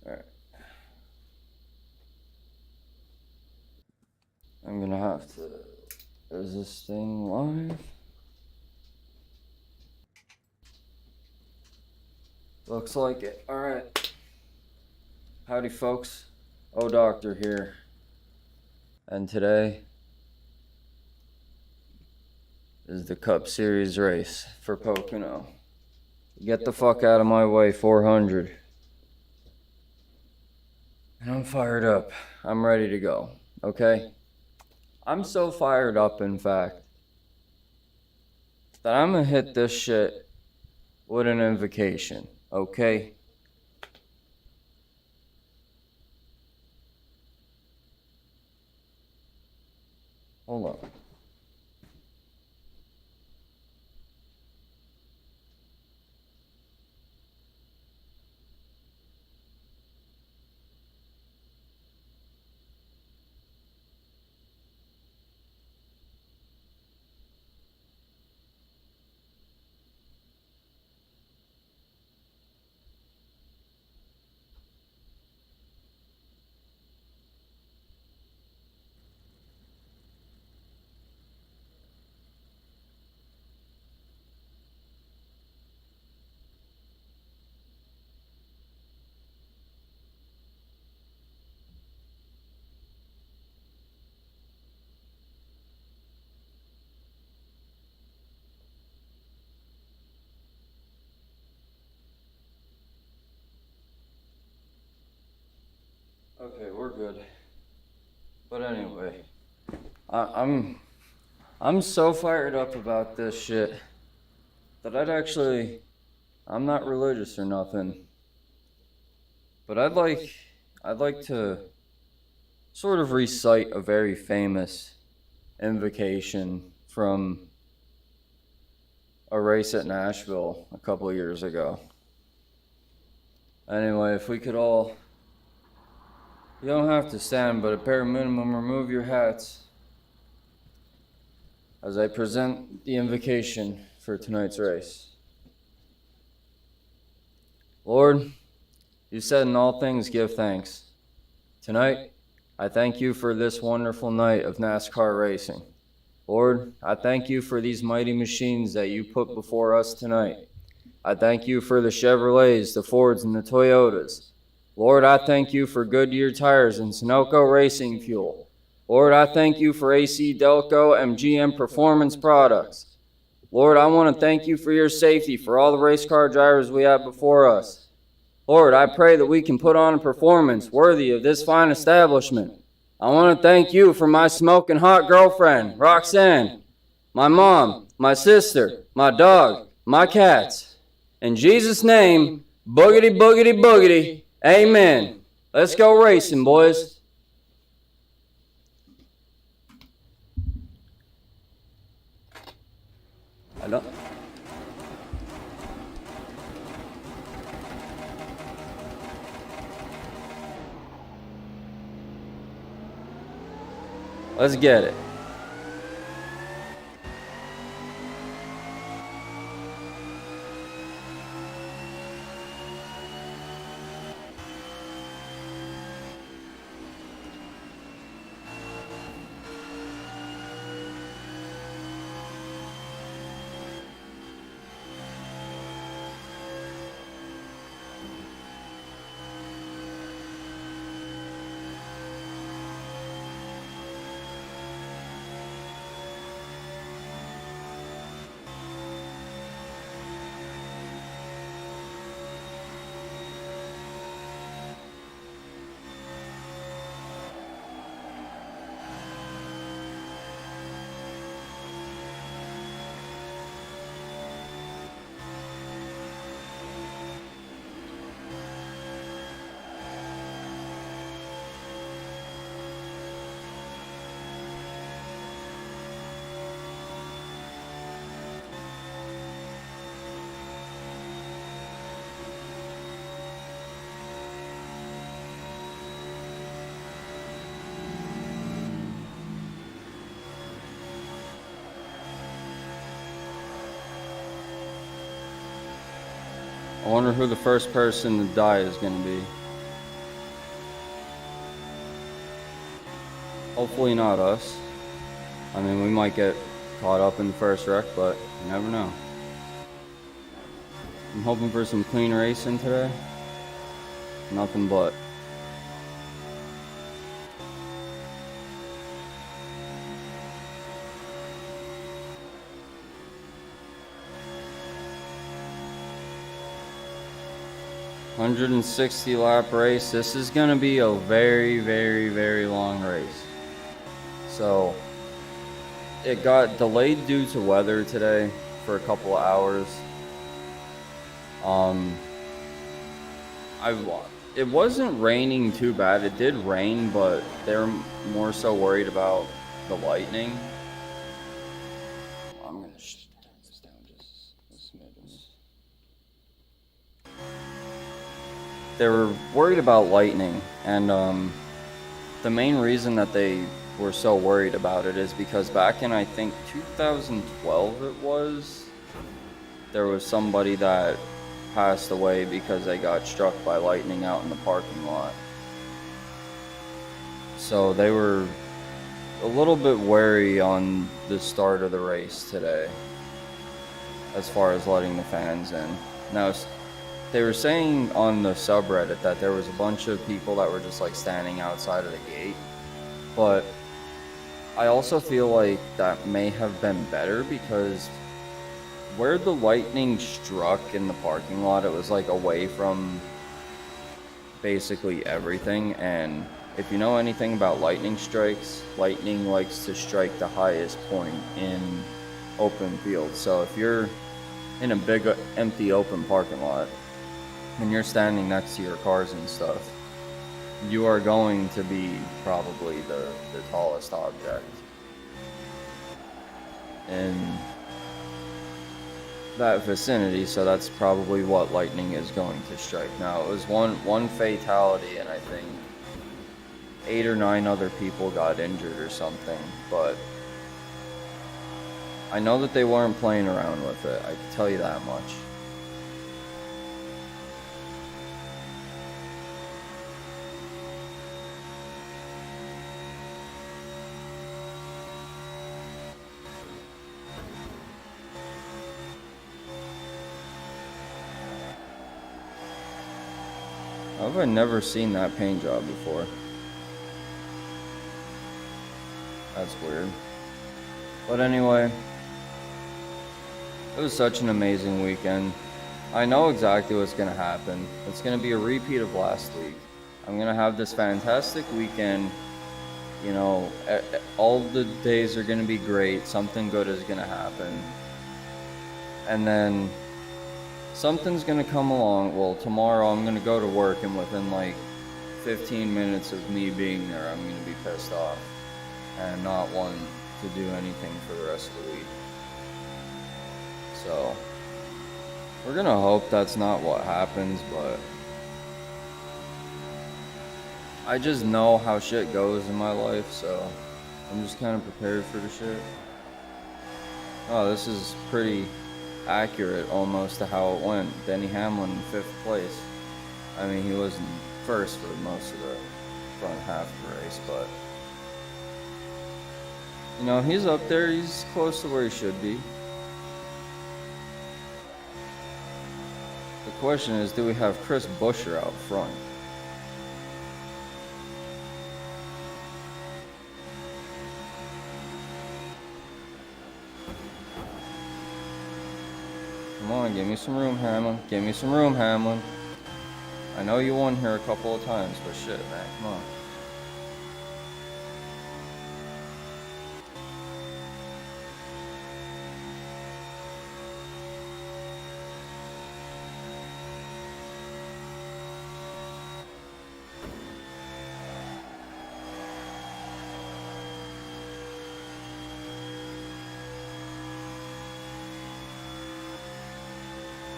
Alright. I'm gonna have to... Is this thing live? Looks like it. Alright. Howdy, folks. Doctor here. And today is the Cup Series race for Pocono. Get the fuck out of my way, 400. And I'm fired up. I'm ready to go. Okay? I'm so fired up, in fact, that I'm gonna hit this shit with an invocation. Okay? Hold on. Okay, we're good. But anyway, I'm so fired up about this shit that I'm not religious or nothing, but I'd like to sort of recite a very famous invocation from a race at Nashville a couple of years ago. Anyway, if we could all... You don't have to stand, but at bare minimum, remove your hats as I present the invocation for tonight's race. Lord, you said in all things give thanks. Tonight, I thank you for this wonderful night of NASCAR racing. Lord, I thank you for these mighty machines that you put before us tonight. I thank you for the Chevrolets, the Fords, and the Toyotas. Lord, I thank you for Goodyear tires and Sunoco racing fuel. Lord, I thank you for AC Delco and GM Performance products. Lord, I want to thank you for your safety for all the race car drivers we have before us. Lord, I pray that we can put on a performance worthy of this fine establishment. I want to thank you for my smoking hot girlfriend, Roxanne, my mom, my sister, my dog, my cats. In Jesus' name, boogity, boogity, boogity. Amen. Let's go racing, boys. I don't... Let's get it. I wonder who the first person to die is going to be. Hopefully not us. I mean, we might get caught up in the first wreck, but you never know. I'm hoping for some clean racing today. Nothing but. $160 lap race. This is gonna be a very, very, very long race. So it got delayed due to weather today for a couple of hours. It wasn't raining too bad. It did rain, but they're more so worried about the lightning. I'm gonna turn this down just a smidgen. They were worried about lightning, and the main reason that they were so worried about it is because back in, I think, 2012 it was, there was somebody that passed away because they got struck by lightning out in the parking lot. So they were a little bit wary on the start of the race today as far as letting the fans in. Now, they were saying on the subreddit that there was a bunch of people that were just like standing outside of the gate, but I also feel like that may have been better because where the lightning struck in the parking lot, it was like away from basically everything. And if you know anything about lightning strikes, lightning likes to strike the highest point in open fields. So if you're in a big empty open parking lot and you're standing next to your cars and stuff, you are going to be probably the tallest object in that vicinity, so that's probably what lightning is going to strike. Now, it was one fatality, and I think 8 or 9 other people got injured or something, but I know that they weren't playing around with it, I can tell you that much. How have I never seen that paint job before? That's weird. But anyway, it was such an amazing weekend. I know exactly what's going to happen. It's going to be a repeat of last week. I'm going to have this fantastic weekend. You know, all the days are going to be great. Something good is going to happen. And then something's gonna come along. Well, tomorrow I'm gonna go to work, and within like 15 minutes of me being there, I'm gonna be pissed off and not want to do anything for the rest of the week. So we're gonna hope that's not what happens, but I just know how shit goes in my life, so I'm just kind of prepared for the shit. Oh, this is pretty accurate almost to how it went. Denny Hamlin in 5th place. I mean, he was in first for most of the front half of the race, but you know, he's up there. He's close to where he should be. The question is, do we have Chris Buescher out front? Come on, give me some room, Hamlin. Give me some room, Hamlin. I know you won here a couple of times, but shit, man, come on.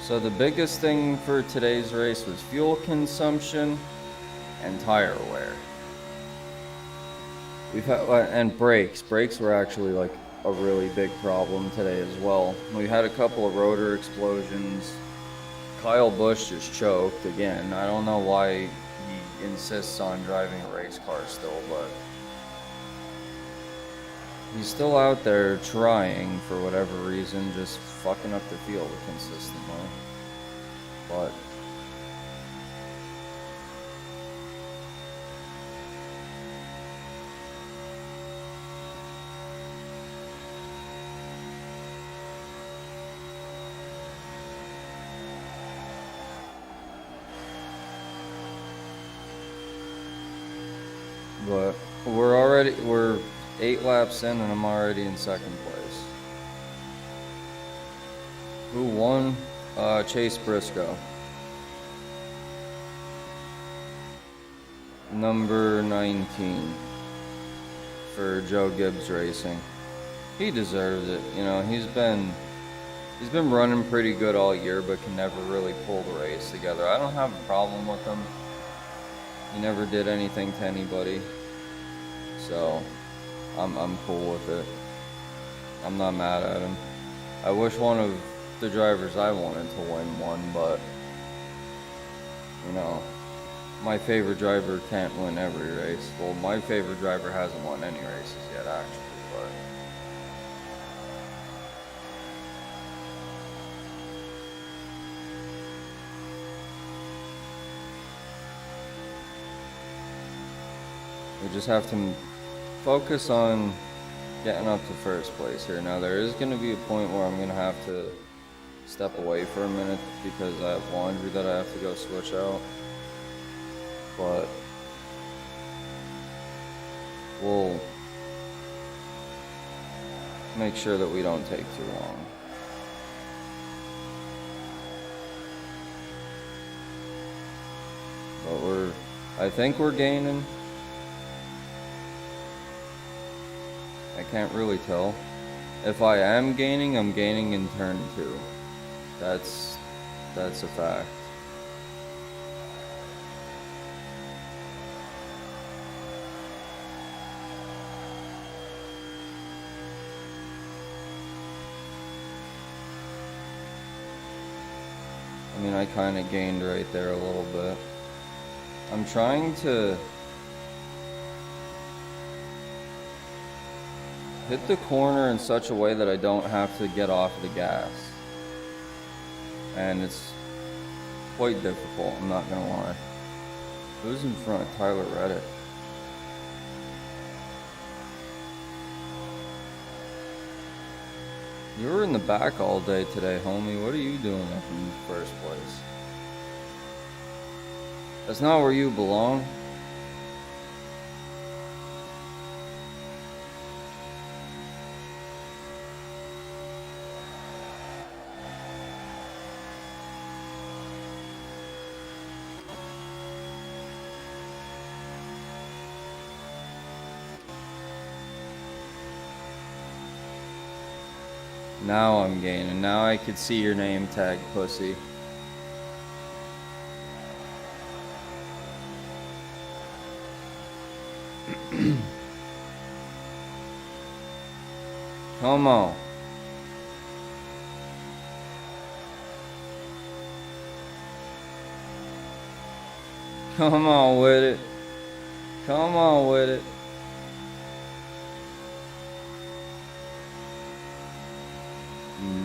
So the biggest thing for today's race was fuel consumption and tire wear. We've had, and brakes. Brakes were actually like a really big problem today as well. We had a couple of rotor explosions. Kyle Busch just choked again. I don't know why he insists on driving a race car still, but he's still out there trying for whatever reason, just fucking up the field consistently. But we're 8 laps in and I'm already in second place. Who won? Chase Briscoe. Number 19 for Joe Gibbs Racing. He deserves it. You know, he's been running pretty good all year, but can never really pull the race together. I don't have a problem with him. He never did anything to anybody, so I'm cool with it. I'm not mad at him. I wish one of the drivers I wanted to win won, but you know, my favorite driver can't win every race. Well, my favorite driver hasn't won any races yet, actually, but we just have to focus on getting up to first place here. Now, there is going to be a point where I'm going to have to step away for a minute because I have laundry that I have to go switch out. But we'll make sure that we don't take too long. But I think we're gaining. I can't really tell. If I am gaining, I'm gaining in turn 2. That's a fact. I mean, I kind of gained right there a little bit. I'm trying to hit the corner in such a way that I don't have to get off the gas. And it's quite difficult, I'm not gonna lie. Who's in front? Tyler Reddick. You were in the back all day today, homie. What are you doing up in first place? That's not where you belong. Now I'm gaining. Now I could see your name tag, pussy. Come on. Come on with it. Come on with it.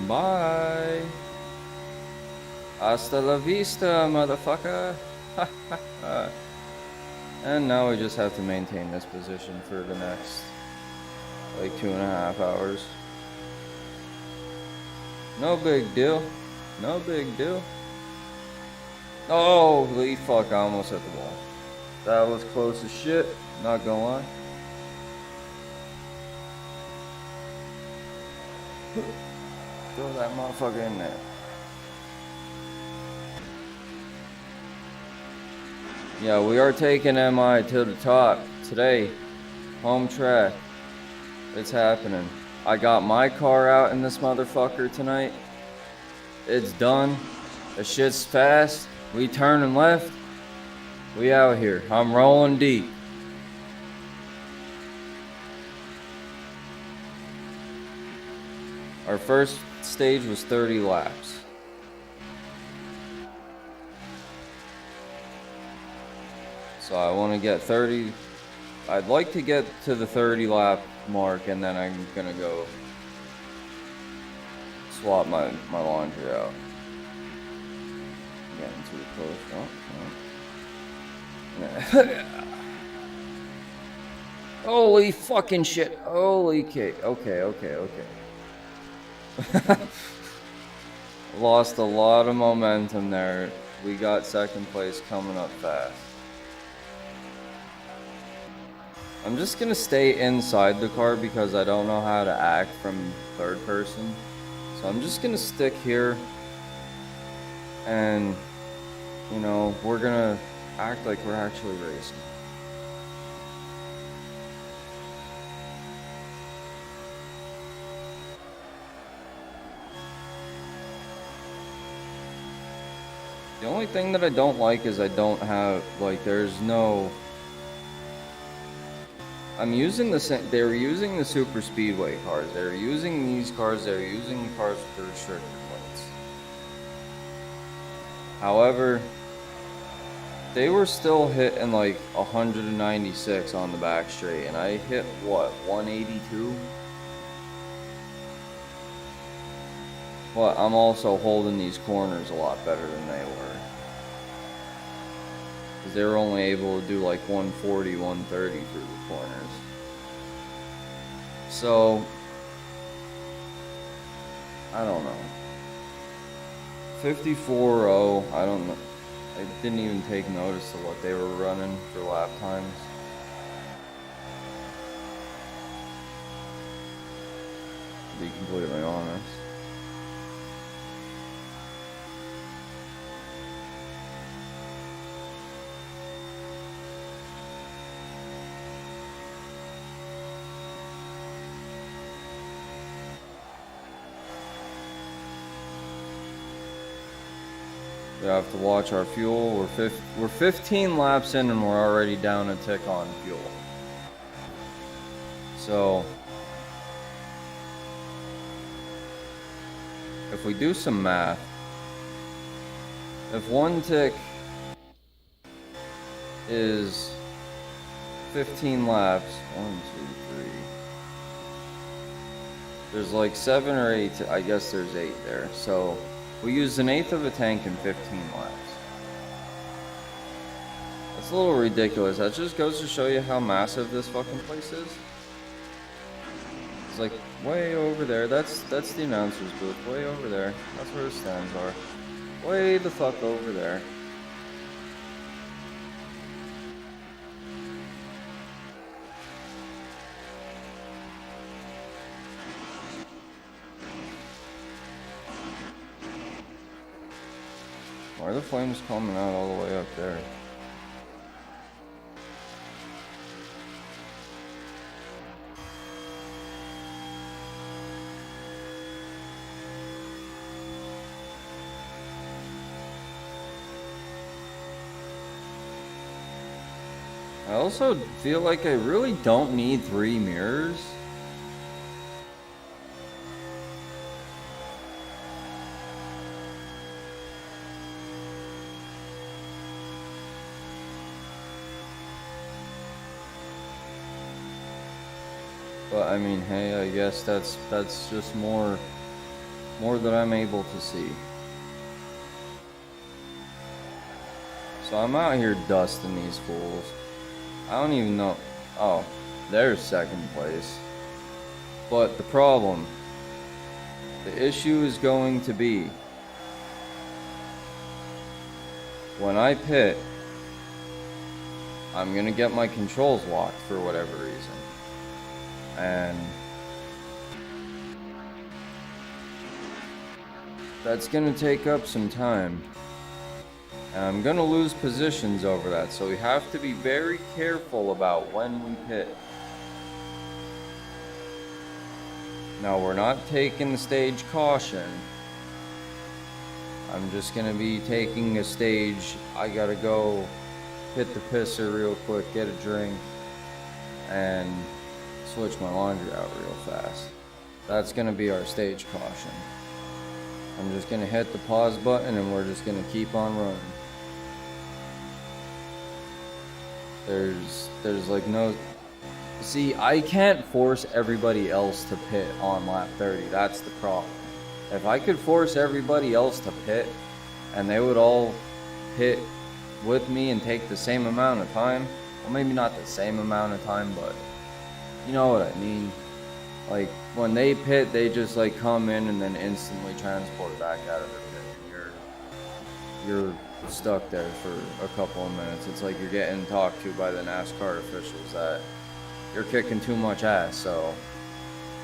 Bye. Hasta la vista, motherfucker. And now we just have to maintain this position for the next, like, 2.5 hours. No big deal. No big deal. Oh, holy fuck, I almost hit the wall. That was close as shit, not gonna lie. Throw that motherfucker in there. Yeah, we are taking MI to the top today. Home track. It's happening. I got my car out in this motherfucker tonight. It's done. The shit's fast. We turning left. We out here. I'm rolling deep. Our first stage was 30 laps. So I want to get 30. I'd like to get to the 30 lap mark, and then I'm gonna go swap my laundry out. Getting too close. Oh. Holy fucking shit. Holy cake. Okay. Lost a lot of momentum there. We got second place coming up fast. I'm just gonna stay inside the car because I don't know how to act from third person. So I'm just gonna stick here and, you know, we're gonna act like we're actually racing. The only thing that I don't like is I don't have, like, there's no... I'm using they're using the super speedway cars. They're using these cars. They're using the cars with the restrictor plates. However, they were still hitting like 196 on the back straight, and I hit what, 182? But I'm also holding these corners a lot better than they were. Because they were only able to do like 140, 130 through the corners. So, I don't know. 54.0, I don't know. I didn't even take notice of what they were running for lap times. To be completely honest. We have to watch our fuel. We're 15 laps in and we're already down a tick on fuel. So if we do some math, if one tick is 15 laps, 1, 2, 3. There's like 7 or 8. I guess there's 8 there. So we used 1/8 of a tank in 15 laps. That's a little ridiculous. That just goes to show you how massive this fucking place is. It's like way over there. That's the announcer's booth. Way over there. That's where the stands are. Way the fuck over there. Why are the flames coming out all the way up there? I also feel like I really don't need 3 mirrors. But I mean, hey, I guess that's just more that I'm able to see. So I'm out here dusting these fools. I don't even know. Oh, there's second place. But the problem, the issue is going to be when I pit, I'm gonna get my controls locked for whatever reason. And that's gonna take up some time. And I'm gonna lose positions over that, so we have to be very careful about when we pit. Now, we're not taking the stage caution. I'm just gonna be taking a stage, I gotta go hit the pisser real quick, get a drink, and switch my laundry out real fast. That's gonna be our stage caution. I'm just gonna hit the pause button and we're just gonna keep on running. There's like no, See, I can't force everybody else to pit on lap 30. That's the problem. If I could force everybody else to pit and they would all pit with me and take the same amount of time, well, maybe not the same amount of time, but you know what I mean. Like, when they pit, they just like come in and then instantly transport back out of their pit. And you're stuck there for a couple of minutes. It's like you're getting talked to by the NASCAR officials that you're kicking too much ass, so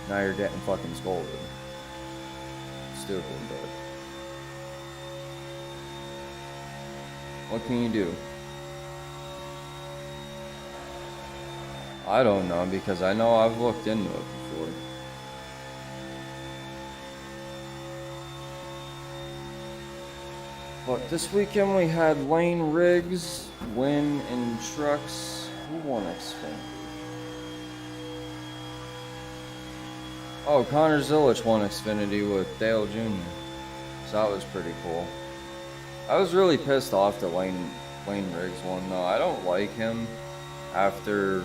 now you're getting fucking scolded. Stupid, but what can you do? I don't know, because I know I've looked into it before. But this weekend we had Lane Riggs win in trucks. Who won Xfinity? Oh, Connor Zilic won Xfinity with Dale Jr. So that was pretty cool. I was really pissed off that Lane Riggs won, though. I don't like him after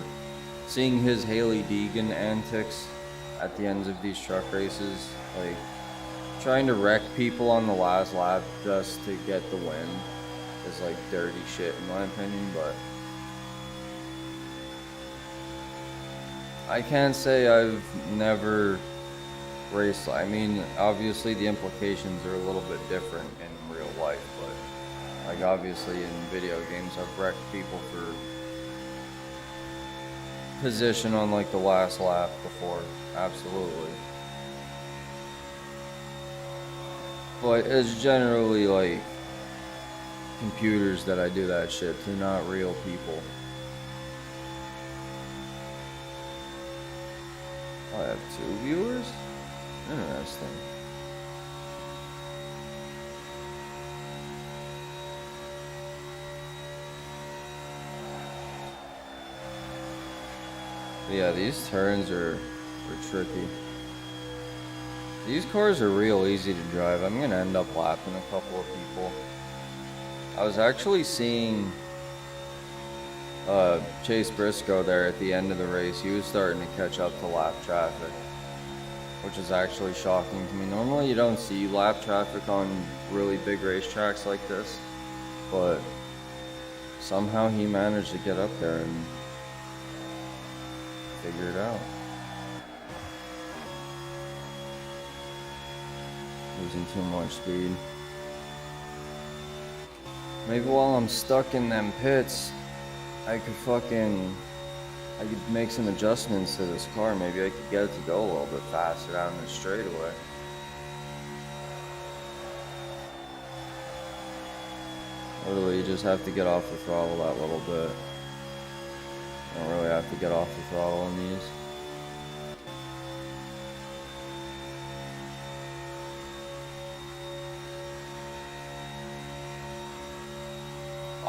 seeing his Haley Deegan antics at the ends of these truck races. Like, trying to wreck people on the last lap just to get the win is like dirty shit in my opinion, but I can't say I've never raced. I mean, obviously the implications are a little bit different in real life, but like obviously in video games I've wrecked people for position on like the last lap before, absolutely. But it's generally like computers that I do that shit to, not real people. I have 2 viewers? Interesting. But yeah, these turns are tricky. These cars are real easy to drive. I'm gonna end up lapping a couple of people. I was actually seeing Chase Briscoe there at the end of the race. He was starting to catch up to lap traffic, which is actually shocking to me. Normally you don't see lap traffic on really big racetracks like this, but somehow he managed to get up there and figure it out. Losing too much speed. Maybe while I'm stuck in them pits, I could make some adjustments to this car. Maybe I could get it to go a little bit faster down the straightaway. Literally, you just have to get off the throttle that little bit. You don't really have to get off the throttle in these.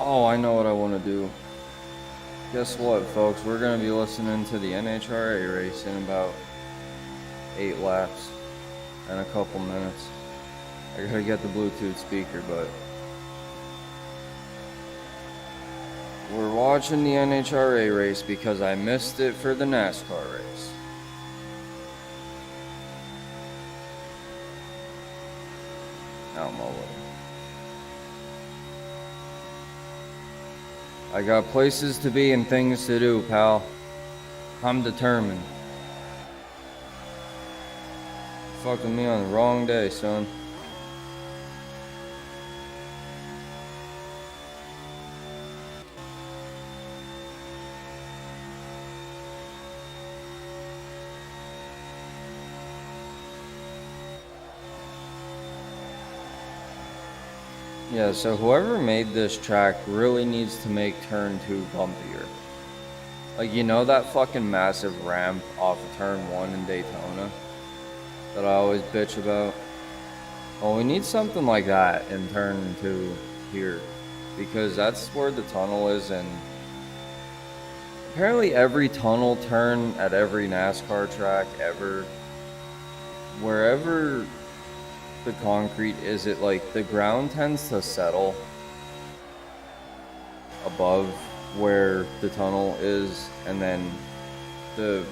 Oh, I know what I want to do. Guess what, folks? We're going to be listening to the NHRA race in about 8 laps and a couple minutes. I gotta get the Bluetooth speaker, but we're watching the NHRA race because I missed it for the NASCAR race. Out my way. I got places to be and things to do, pal. I'm determined. Fucking me on the wrong day, son. Yeah, so whoever made this track really needs to make turn 2 bumpier. Like, you know that fucking massive ramp off of turn 1 in Daytona that I always bitch about? Well, we need something like that in turn 2 here, because that's where the tunnel is, and apparently every tunnel turn at every NASCAR track ever, wherever the concrete is, it like the ground tends to settle above where the tunnel is, and then the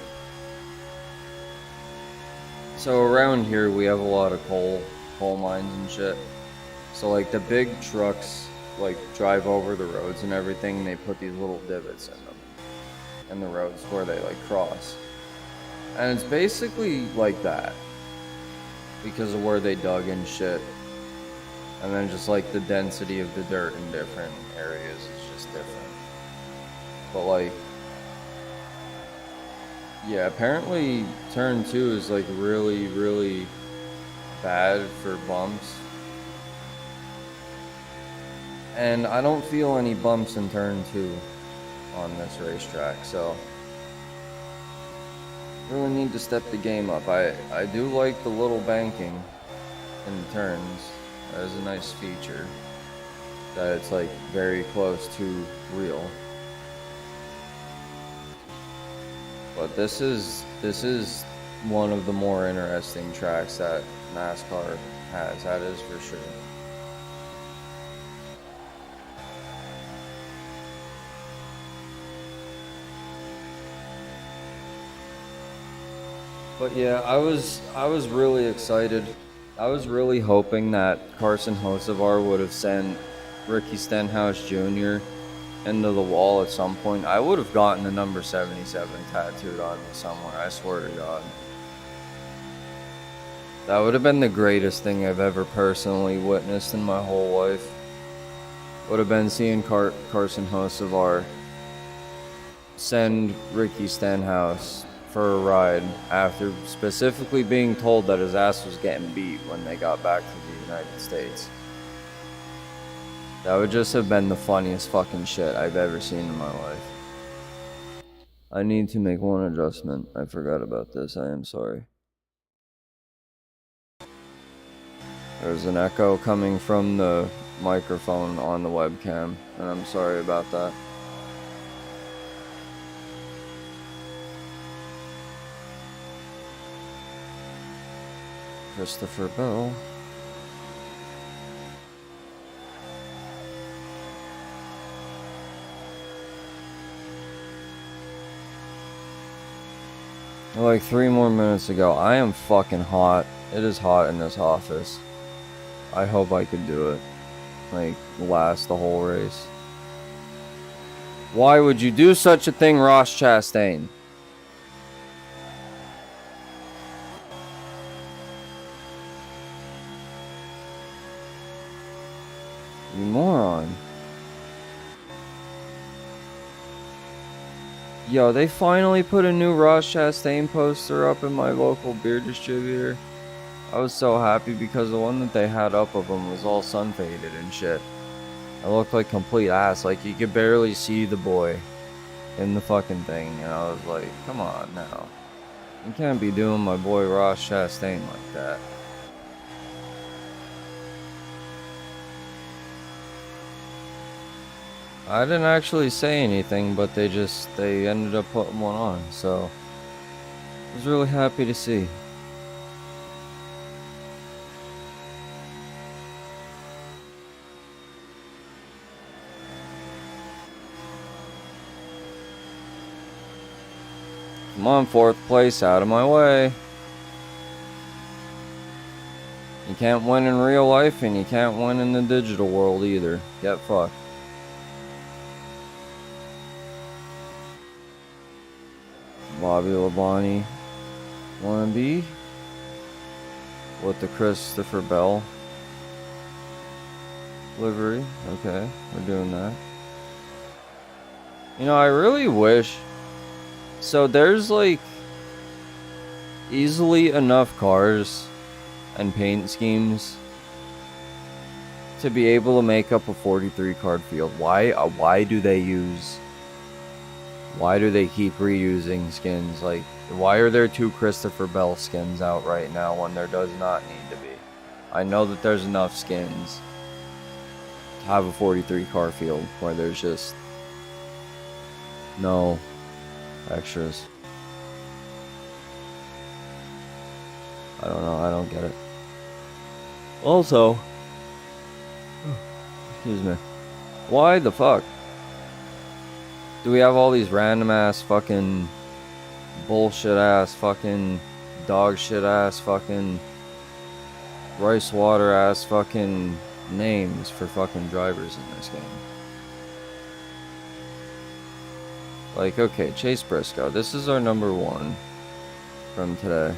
so around here we have a lot of coal mines and shit. So like the big trucks like drive over the roads and everything, and they put these little divots in them, in the roads where they like cross. And it's basically like that because of where they dug and shit. And then just like the density of the dirt in different areas is just different. But like, yeah, apparently turn 2 is like really bad for bumps. And I don't feel any bumps in turn 2 on this racetrack, so really need to step the game up. I do like the little banking in the turns. That is a nice feature, that it's like very close to real. But this is one of the more interesting tracks that NASCAR has, that is for sure. But yeah, I was really excited. I was really hoping that Carson Hocevar would have sent Ricky Stenhouse Jr. into the wall at some point. I would have gotten the number 77 tattooed on me somewhere, I swear to God. That would have been the greatest thing I've ever personally witnessed in my whole life. Would have been seeing Carson Hocevar send Ricky Stenhouse for a ride after specifically being told that his ass was getting beat when they got back to the United States. That would just have been the funniest fucking shit I've ever seen in my life. I need to make one adjustment. I forgot about this. I am sorry. There's an echo coming from the microphone on the webcam, and I'm sorry about that. Christopher Bell. Like 3 more minutes ago. I am fucking hot. It is hot in this office. I hope I could do it. Like, last the whole race. Why would you do such a thing, Ross Chastain? You moron. Yo, they finally put a new Ross Chastain poster up in my local beer distributor. I was so happy because the one that they had up of him was all sun faded and shit. It looked like complete ass. Like you could barely see the boy in the fucking thing. And I was like, come on now. You can't be doing my boy Ross Chastain like that. I didn't actually say anything, but they ended up putting one on, so I was really happy to see. Come on, 4th place, out of my way. You can't win in real life, and you can't win in the digital world either. Get fucked. Bobby Labonte wannabe with the Christopher Bell livery. Okay, we're doing that. You know, I really wish. So there's like easily enough cars and paint schemes to be able to make up a 43 card field. Why do they keep reusing skins? Like, why are there 2 Christopher Bell skins out right now when there does not need to be? I know that there's enough skins to have a 43 car field where there's just no extras. I don't know, I don't get it. Also, excuse me, why the fuck do we have all these random ass fucking bullshit ass fucking dog shit ass fucking rice water ass fucking names for fucking drivers in this game. Like, okay, Chase Briscoe, this is our number 1 from today.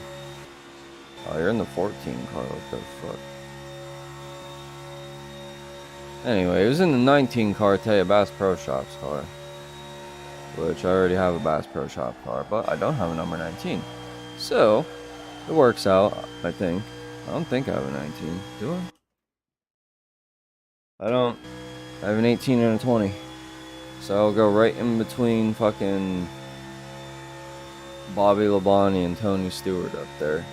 Oh, you're in the 14 car, what the fuck? Anyway, it was in the 19 car, Taya Bass Pro Shops car. Which I already have a Bass Pro Shop car, but I don't have a number 19. So, it works out, I think. I don't think I have a 19, do I? I don't. I have an 18 and a 20. So I'll go right in between fucking Bobby Labonte and Tony Stewart up there.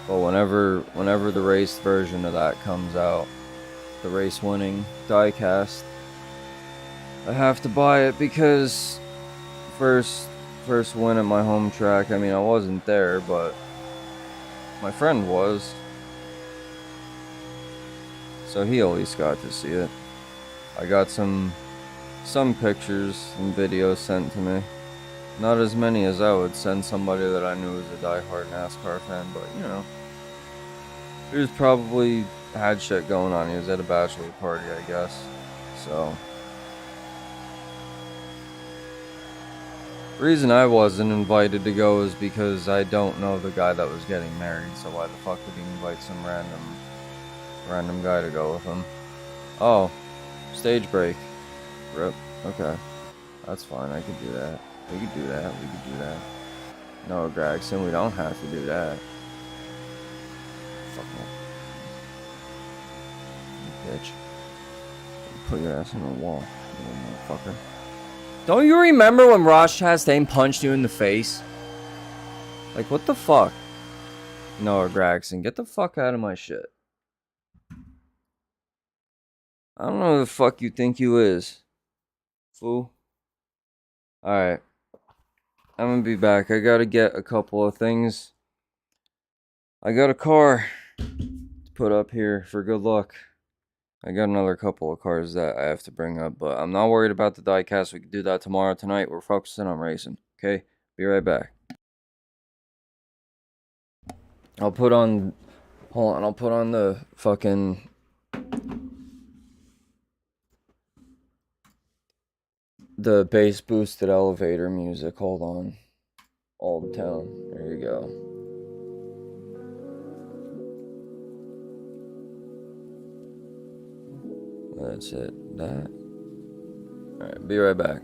But whenever the race version of that comes out, the race winning diecast, I have to buy it because first win at my home track. I mean, I wasn't there, but my friend was, so he at least got to see it. I got some pictures and videos sent to me. Not as many as I would send somebody that I knew was a diehard NASCAR fan, but you know, he was probably had shit going on. He was at a bachelor party, I guess. So the reason I wasn't invited to go is because I don't know the guy that was getting married, so why the fuck would he invite some random guy to go with him? Oh, stage break. Rip. Okay. That's fine, I could do that. We could do that, we could do that. No, Gregson, we don't have to do that. Fuck no. You bitch. Put your ass on the wall, you little motherfucker. Don't you remember when Ross Chastain punched you in the face? Like, what the fuck? Noah Gragson, get the fuck out of my shit. I don't know who the fuck you think you is. Fool. Alright. I'm gonna be back. I gotta get a couple of things. I got a car to put up here for good luck. I got another couple of cars that I have to bring up, but I'm not worried about the diecast. We can do that tomorrow. Tonight, we're focusing on racing. Okay? Be right back. I'll put on... Hold on, I'll put on the fucking... the bass boosted elevator music. Hold on. Old Town. There you go. That's it. That. Alright, be right back.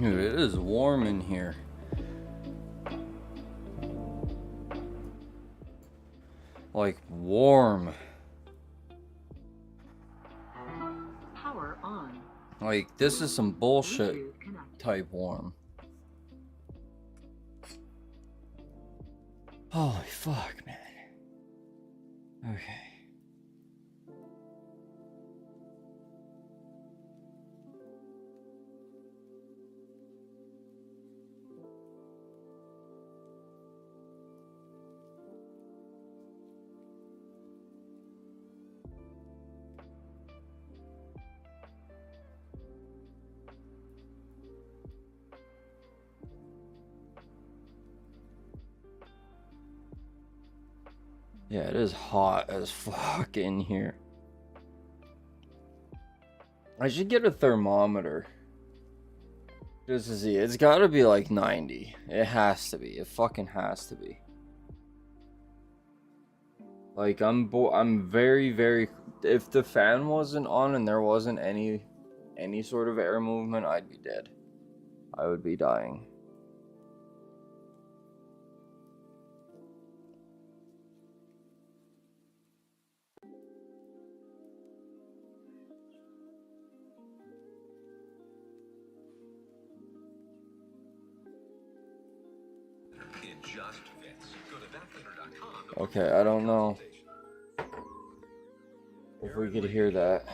Dude, it is warm in here. Like, warm. Power on. Like, this is some bullshit type warm. Holy fuck, man. Okay. Yeah, it is hot as fuck in here. I should get a thermometer. Just to see. It's gotta be like 90. It has to be. It fucking has to be. Like, I'm very, very... If the fan wasn't on and there wasn't any sort of air movement, I'd be dead. I would be dying. Okay, I don't know if we could hear that.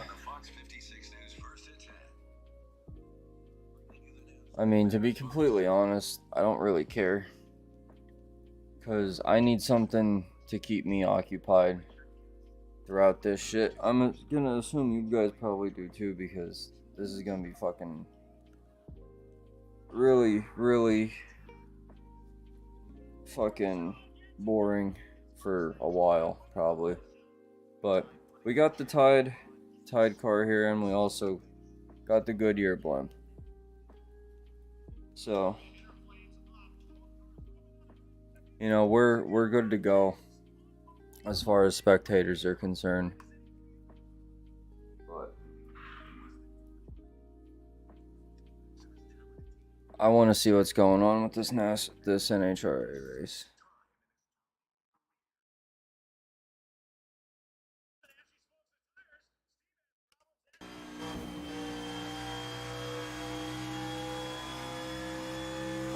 I mean, to be completely honest, I don't really care. Because I need something to keep me occupied throughout this shit. I'm gonna assume you guys probably do too, because this is gonna be fucking really, really fucking boring for a while, probably. But we got the Tide car here, and we also got the Goodyear blimp. So, you know, we're good to go as far as spectators are concerned. But I want to see what's going on with this NHRA race.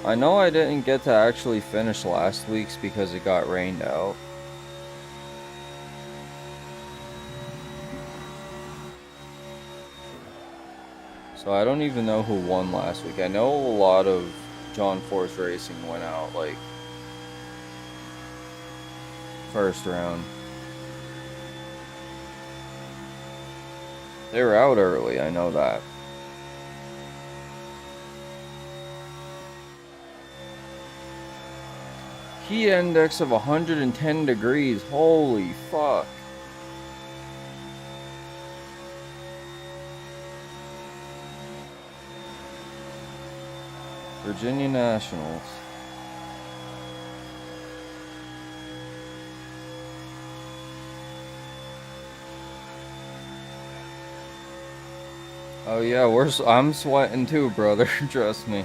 I know I didn't get to actually finish last week's because it got rained out. So I don't even know who won last week. I know a lot of John Force Racing went out, like, first round. They were out early, I know that. Heat index of 110 degrees. Holy fuck. Virginia Nationals. Oh yeah, I'm sweating too, brother. Trust me.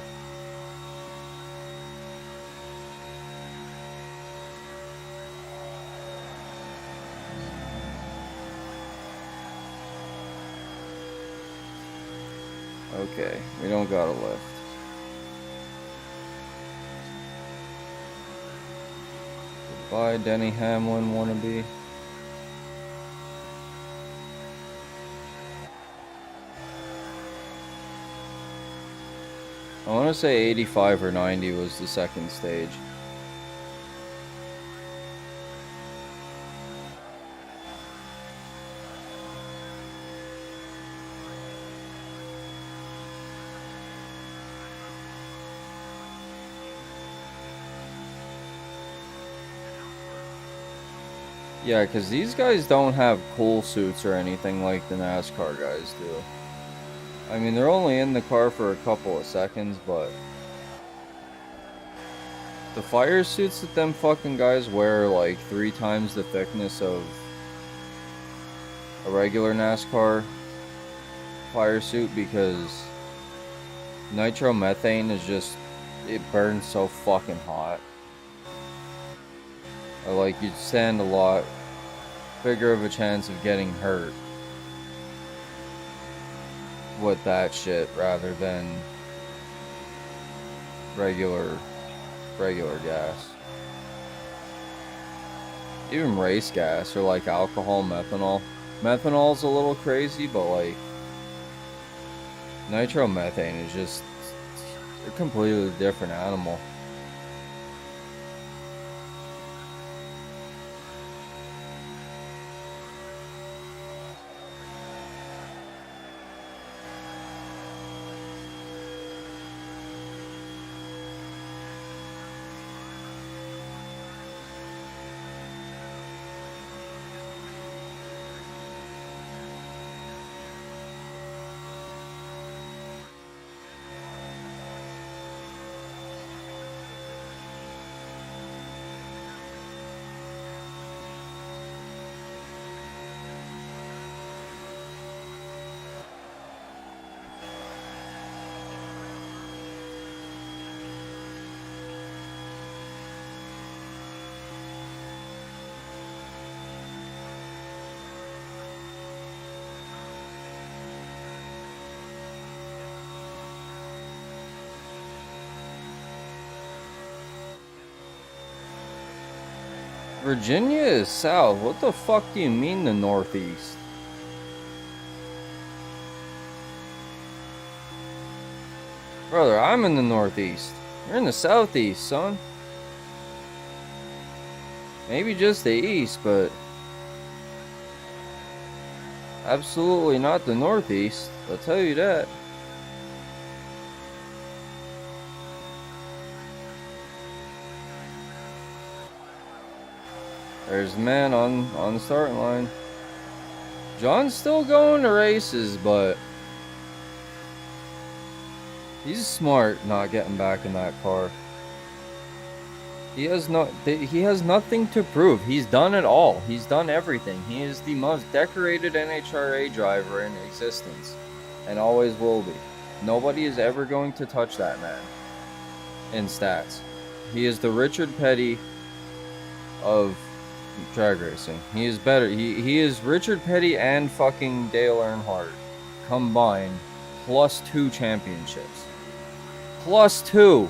Okay, we don't got a lift. Goodbye, Denny Hamlin wannabe. I want to say 85 or 90 was the second stage. Yeah, because these guys don't have cool suits or anything like the NASCAR guys do. I mean, they're only in the car for a couple of seconds, but the fire suits that them fucking guys wear are like 3 times the thickness of a regular NASCAR fire suit, because Nitromethane is just, it burns so fucking hot. Like, you'd stand a lot bigger of a chance of getting hurt with that shit rather than regular gas. Even race gas or like alcohol, methanol. Methanol's a little crazy, but like nitromethane is just a completely different animal. Virginia is south. What the fuck do you mean the northeast? Brother, I'm in the northeast. You're in the southeast, son. Maybe just the east, but absolutely not the northeast. I'll tell you that. There's the man on the starting line. John's still going to races, but he's smart not getting back in that car. He has nothing to prove. He's done it all. He's done everything. He is the most decorated NHRA driver in existence, and always will be. Nobody is ever going to touch that man in stats. He is the Richard Petty of drag racing. He is better. He is Richard Petty and fucking Dale Earnhardt combined, plus 2 championships. Plus 2.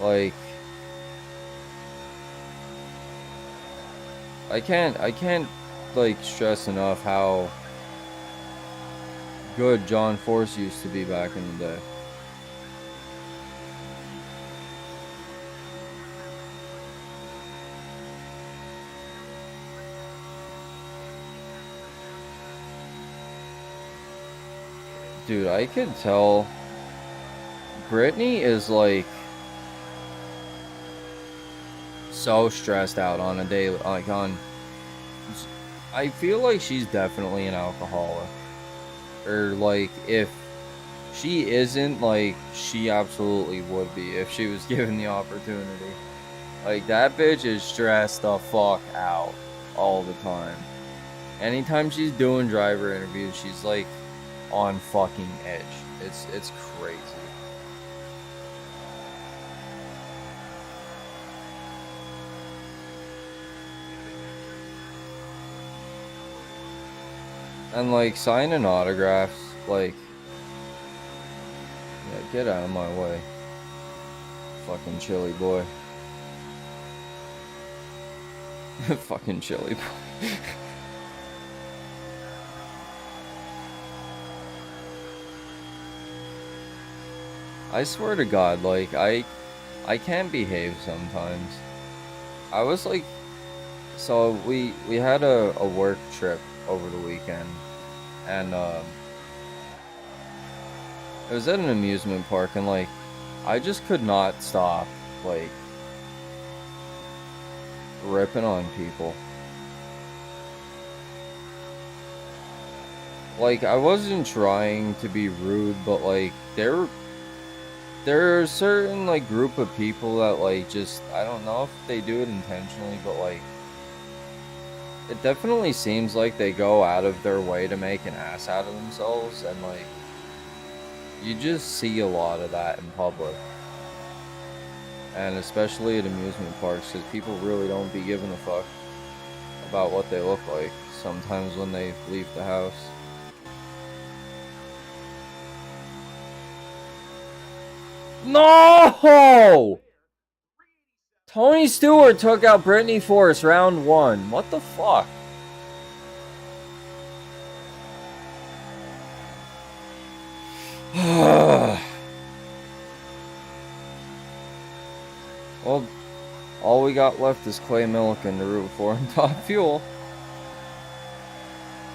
Like, I can't like stress enough how good John Force used to be back in the day. Dude, I could tell Brittany is like so stressed out on a day, like I feel like she's definitely an alcoholic. Or like, if she isn't, like, she absolutely would be if she was given the opportunity. Like, that bitch is stressed the fuck out all the time. Anytime she's doing driver interviews, she's like on fucking edge. It's crazy. And like signing autographs, like, yeah, get out of my way, fucking chili boy. Fucking chili boy. I swear to God, like, I can't behave sometimes. I was like, so we had a work trip over the weekend, and it was at an amusement park, and like, I just could not stop like ripping on people. Like, I wasn't trying to be rude, but like there are a certain like group of people that like just, I don't know if they do it intentionally, but like it definitely seems like they go out of their way to make an ass out of themselves, and like you just see a lot of that in public, and especially at amusement parks, because people really don't be giving a fuck about what they look like sometimes when they leave the house. No! Tony Stewart took out Brittany Force round 1. What the fuck? Well, all we got left is Clay Milliken to root for in Top Fuel.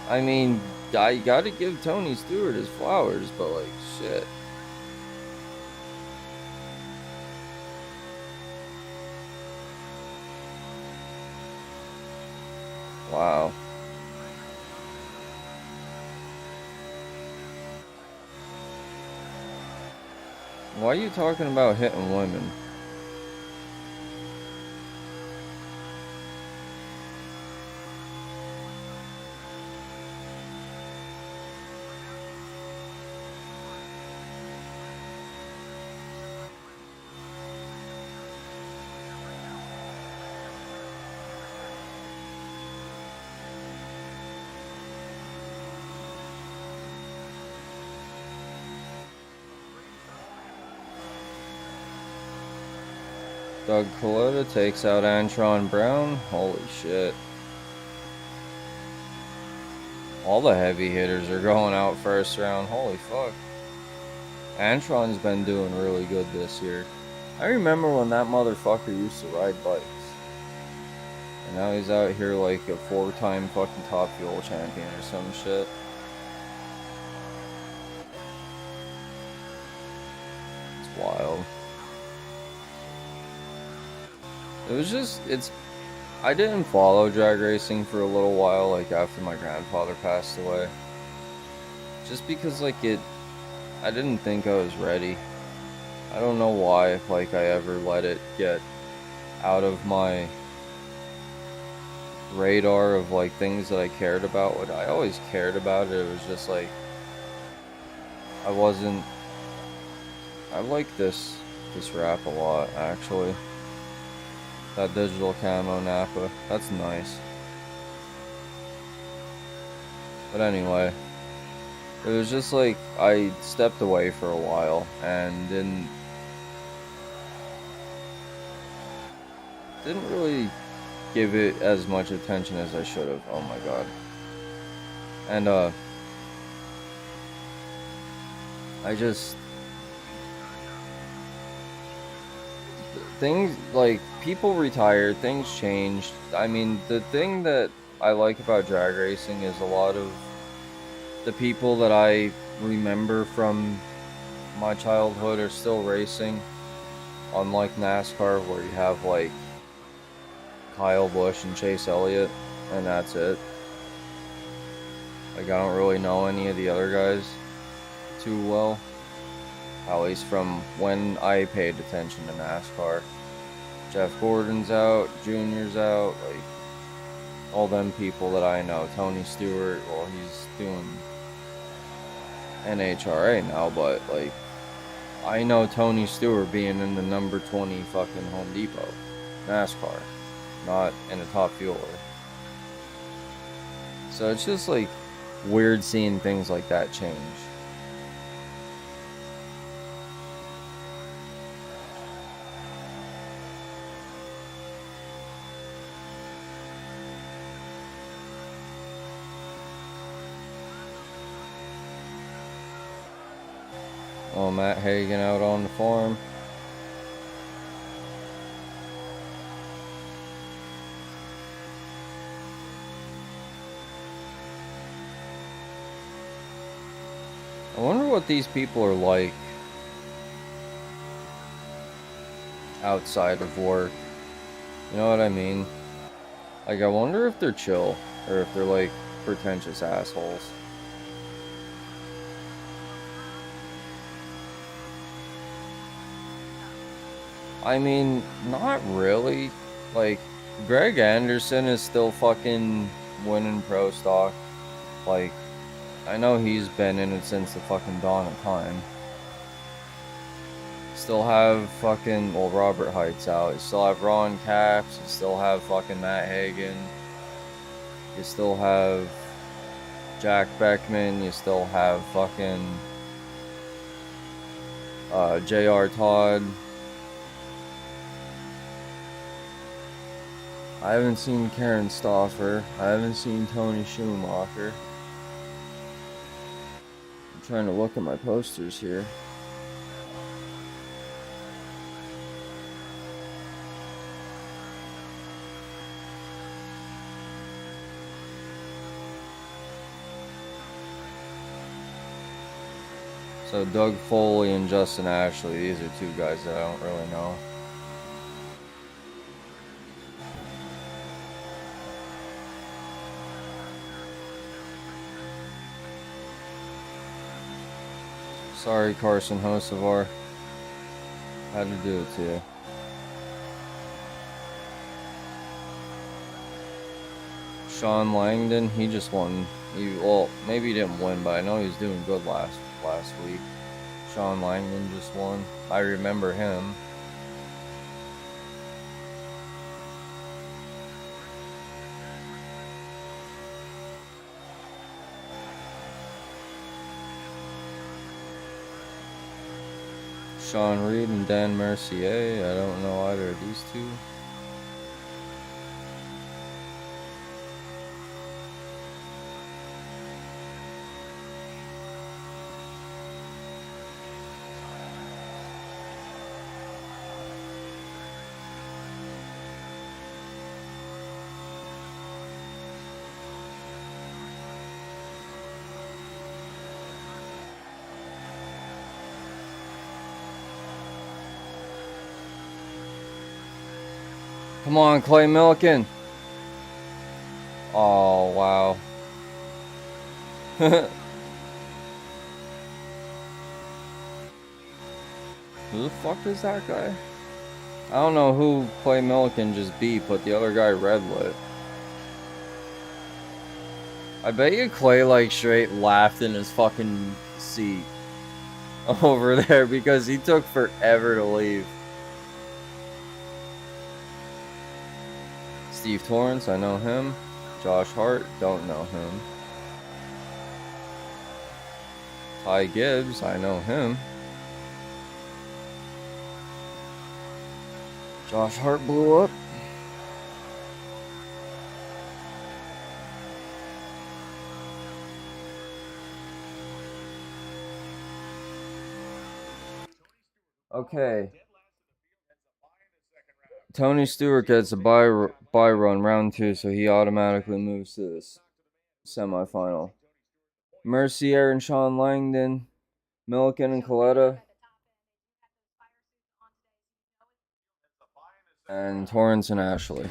I mean, I gotta give Tony Stewart his flowers, but like, shit. Wow. Why are you talking about hitting women? Doug Coletta takes out Antron Brown. Holy shit. All the heavy hitters are going out first round. Holy fuck. Antron's been doing really good this year. I remember when that motherfucker used to ride bikes. And now he's out here like a 4-time fucking Top Fuel champion or some shit. It's wild. I didn't follow drag racing for a little while, like after my grandfather passed away. Just because like I didn't think I was ready. I don't know why, like I ever let it get out of my radar of like things that I cared about. What I always cared about it was just like, I like this wrap a lot, actually. That digital camo Napa, that's nice. But anyway, it was just like I stepped away for a while and didn't really give it as much attention as I should have. Oh my god. And things like people retired, things changed. I mean, the thing that I like about drag racing is a lot of the people that I remember from my childhood are still racing. Unlike NASCAR, where you have like Kyle Busch and Chase Elliott, and that's it. Like, I don't really know any of the other guys too well. At least from when I paid attention to NASCAR. Jeff Gordon's out, Junior's out, like, all them people that I know. Tony Stewart, well, he's doing NHRA now, but, like, I know Tony Stewart being in the number 20 fucking Home Depot. NASCAR. Not in a Top Fueler. So it's just, like, weird seeing things like that change. Oh, Matt Hagan out on the farm. I wonder what these people are like outside of work. You know what I mean? Like, I wonder if they're chill or if they're like pretentious assholes. I mean, not really. Like, Greg Anderson is still fucking winning pro stock. Like, I know he's been in it since the fucking dawn of time. Still have fucking, well, Robert Height's out. You still have Ron Capps. You still have fucking Matt Hagan. You still have Jack Beckman. You still have fucking J.R. Todd. I haven't seen Karen Stauffer. I haven't seen Tony Schumacher. I'm trying to look at my posters here. So Doug Foley and Justin Ashley, these are two guys that I don't really know. Sorry, Carson Hocevar. Had to do it to you. Sean Langdon, he just won. Well, maybe he didn't win, but I know he was doing good last week. Sean Langdon just won. I remember him. Sean Reed and Dan Mercier. I don't know either of these two. Come on, Clay Milliken. Oh, wow. Who the fuck is that guy? I don't know who Clay Milliken just beat, but the other guy red lit. I bet you Clay like straight laughed in his fucking seat over there because he took forever to leave. Steve Torrance, I know him. Josh Hart, don't know him. Ty Gibbs, I know him. Josh Hart blew up. Okay. Tony Stewart gets a bye run round 2, so he automatically moves to this semifinal. Mercier and Sean Langdon, Milliken and Coletta, and Torrance and Ashley.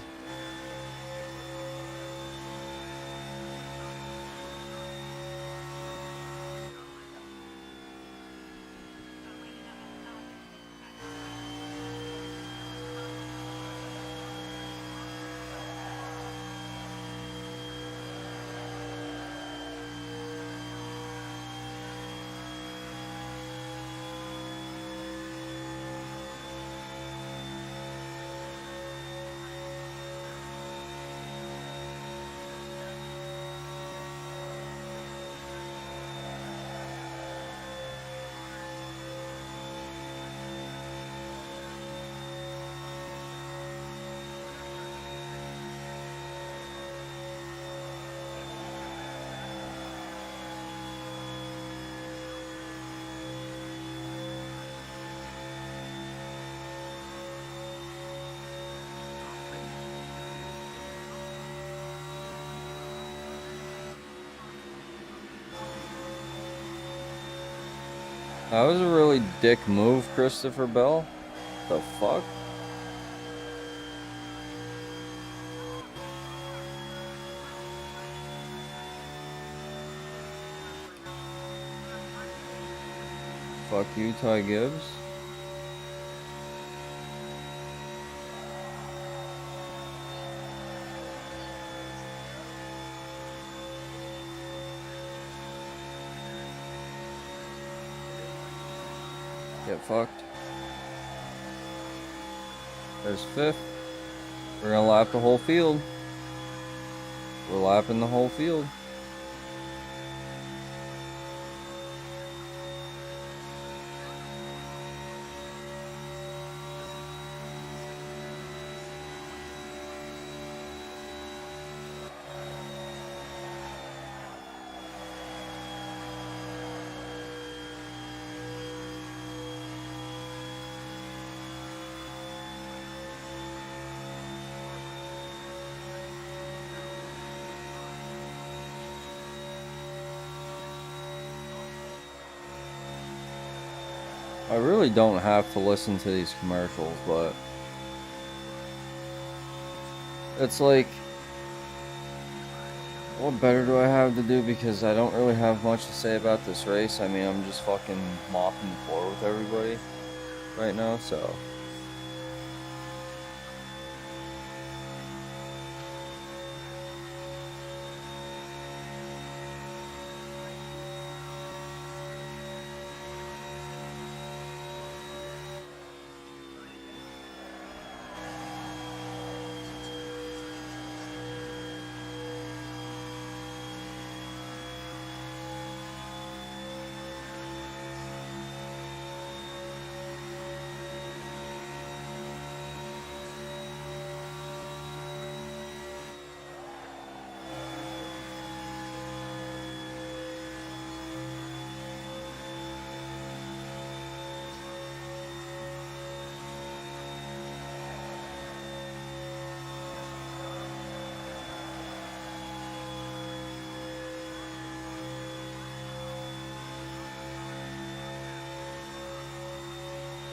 That was a really dick move, Christopher Bell. The fuck? Fuck you, Ty Gibbs. Get fucked. There's fifth. We're gonna lap the whole field. We're lapping the whole field. I really don't have to listen to these commercials, but it's like, what better do I have to do? Because I don't really have much to say about this race. I mean, I'm just fucking mopping the floor with everybody right now, so.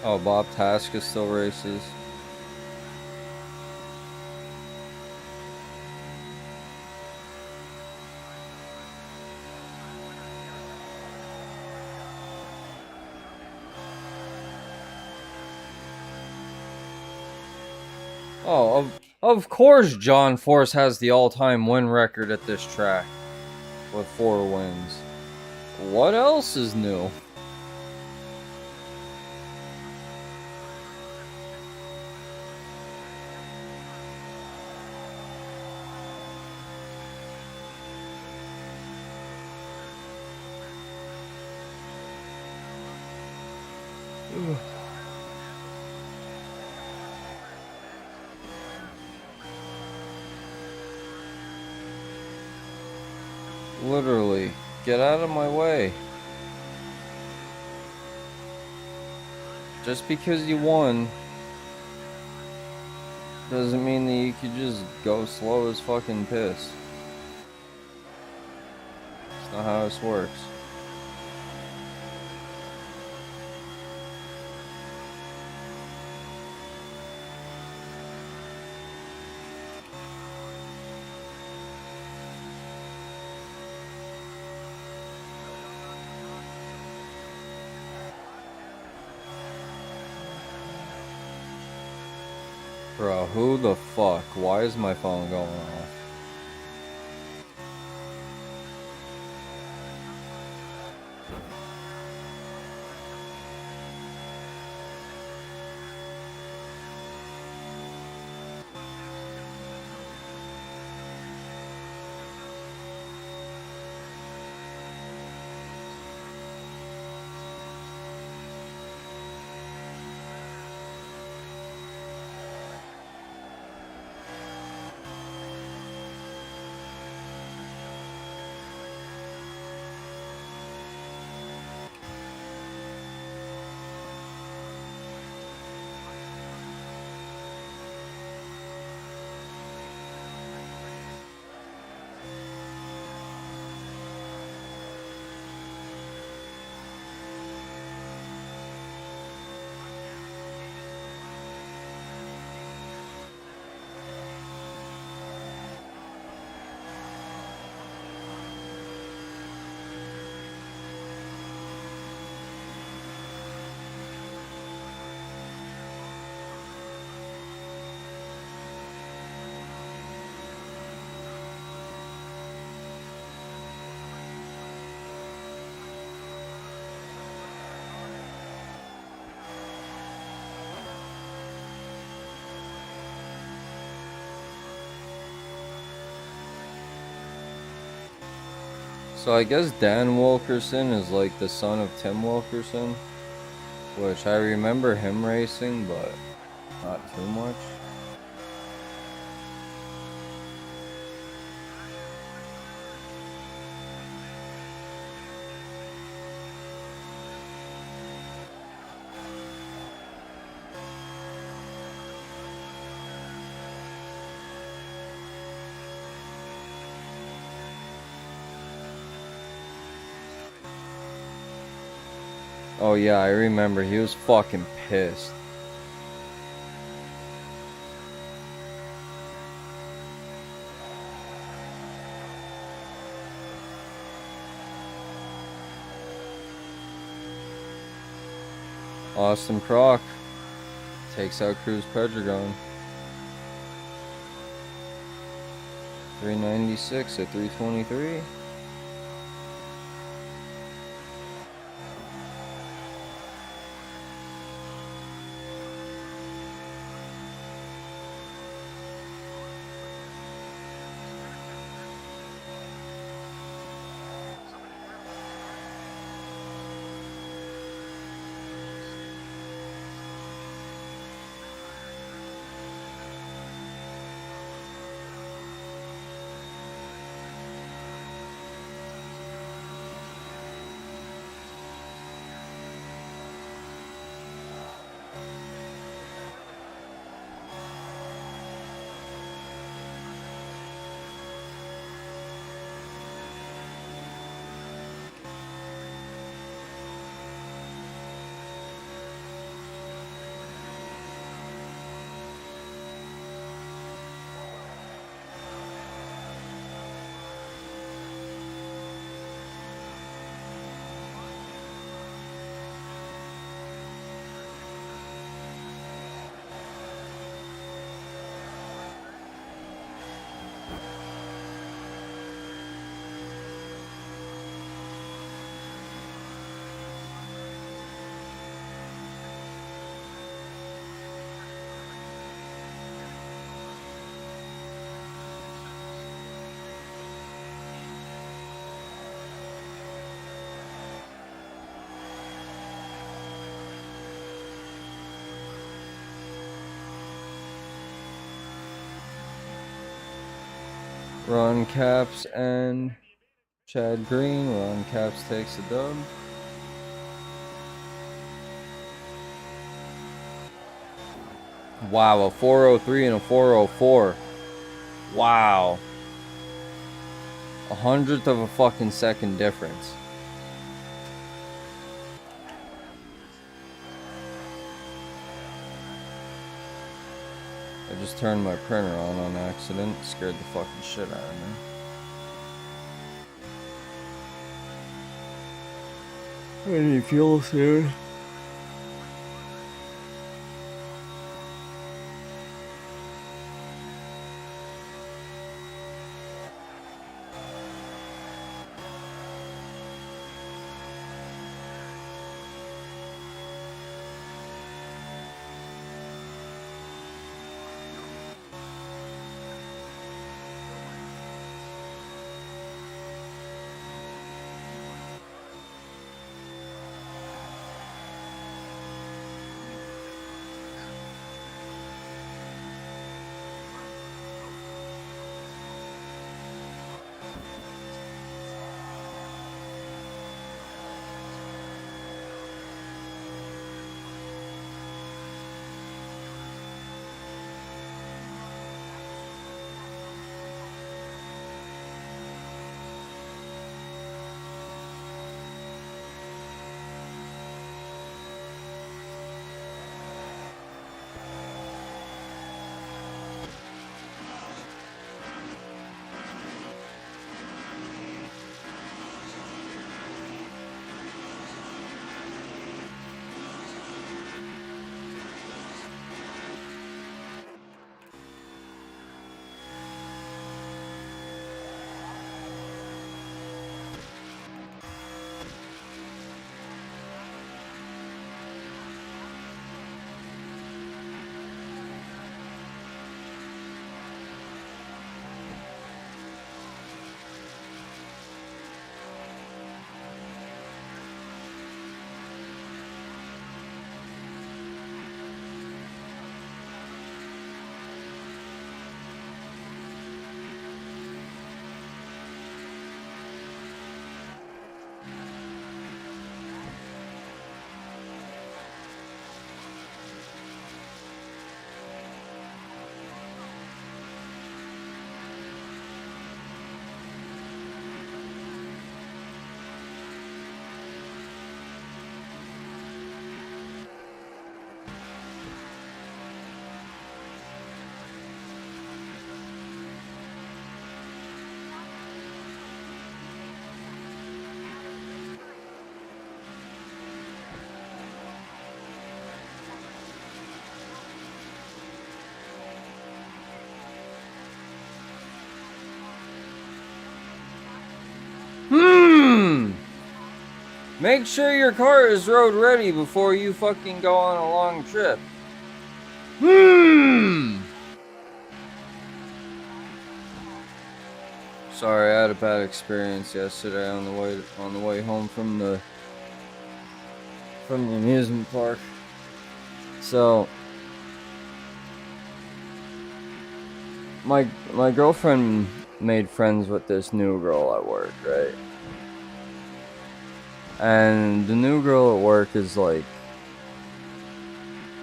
Oh, Bob Tasca still races. Oh, of course John Force has the all-time win record at this track with 4 wins. What else is new? Literally, get out of my way. Just because you won doesn't mean that you could just go slow as fucking piss. That's not how this works. Bro, who the fuck? Why is my phone going off? So I guess Dan Wilkerson is like the son of Tim Wilkerson, which I remember him racing, but not too much. Oh yeah, I remember. He was fucking pissed. Austin Prock takes out Cruz Pedregon. 396 at 323. Ron Capps and Chad Green. Ron Capps takes the dub. Wow, a 403 and a 404. Wow. 100th of a fucking second difference. I just turned my printer on accident. Scared the fucking shit out of me. I need fuel soon. Make sure your car is road ready before you fucking go on a long trip. Sorry, I had a bad experience yesterday on the way home from the amusement park. So my girlfriend made friends with this new girl at work, right? And the new girl at work is like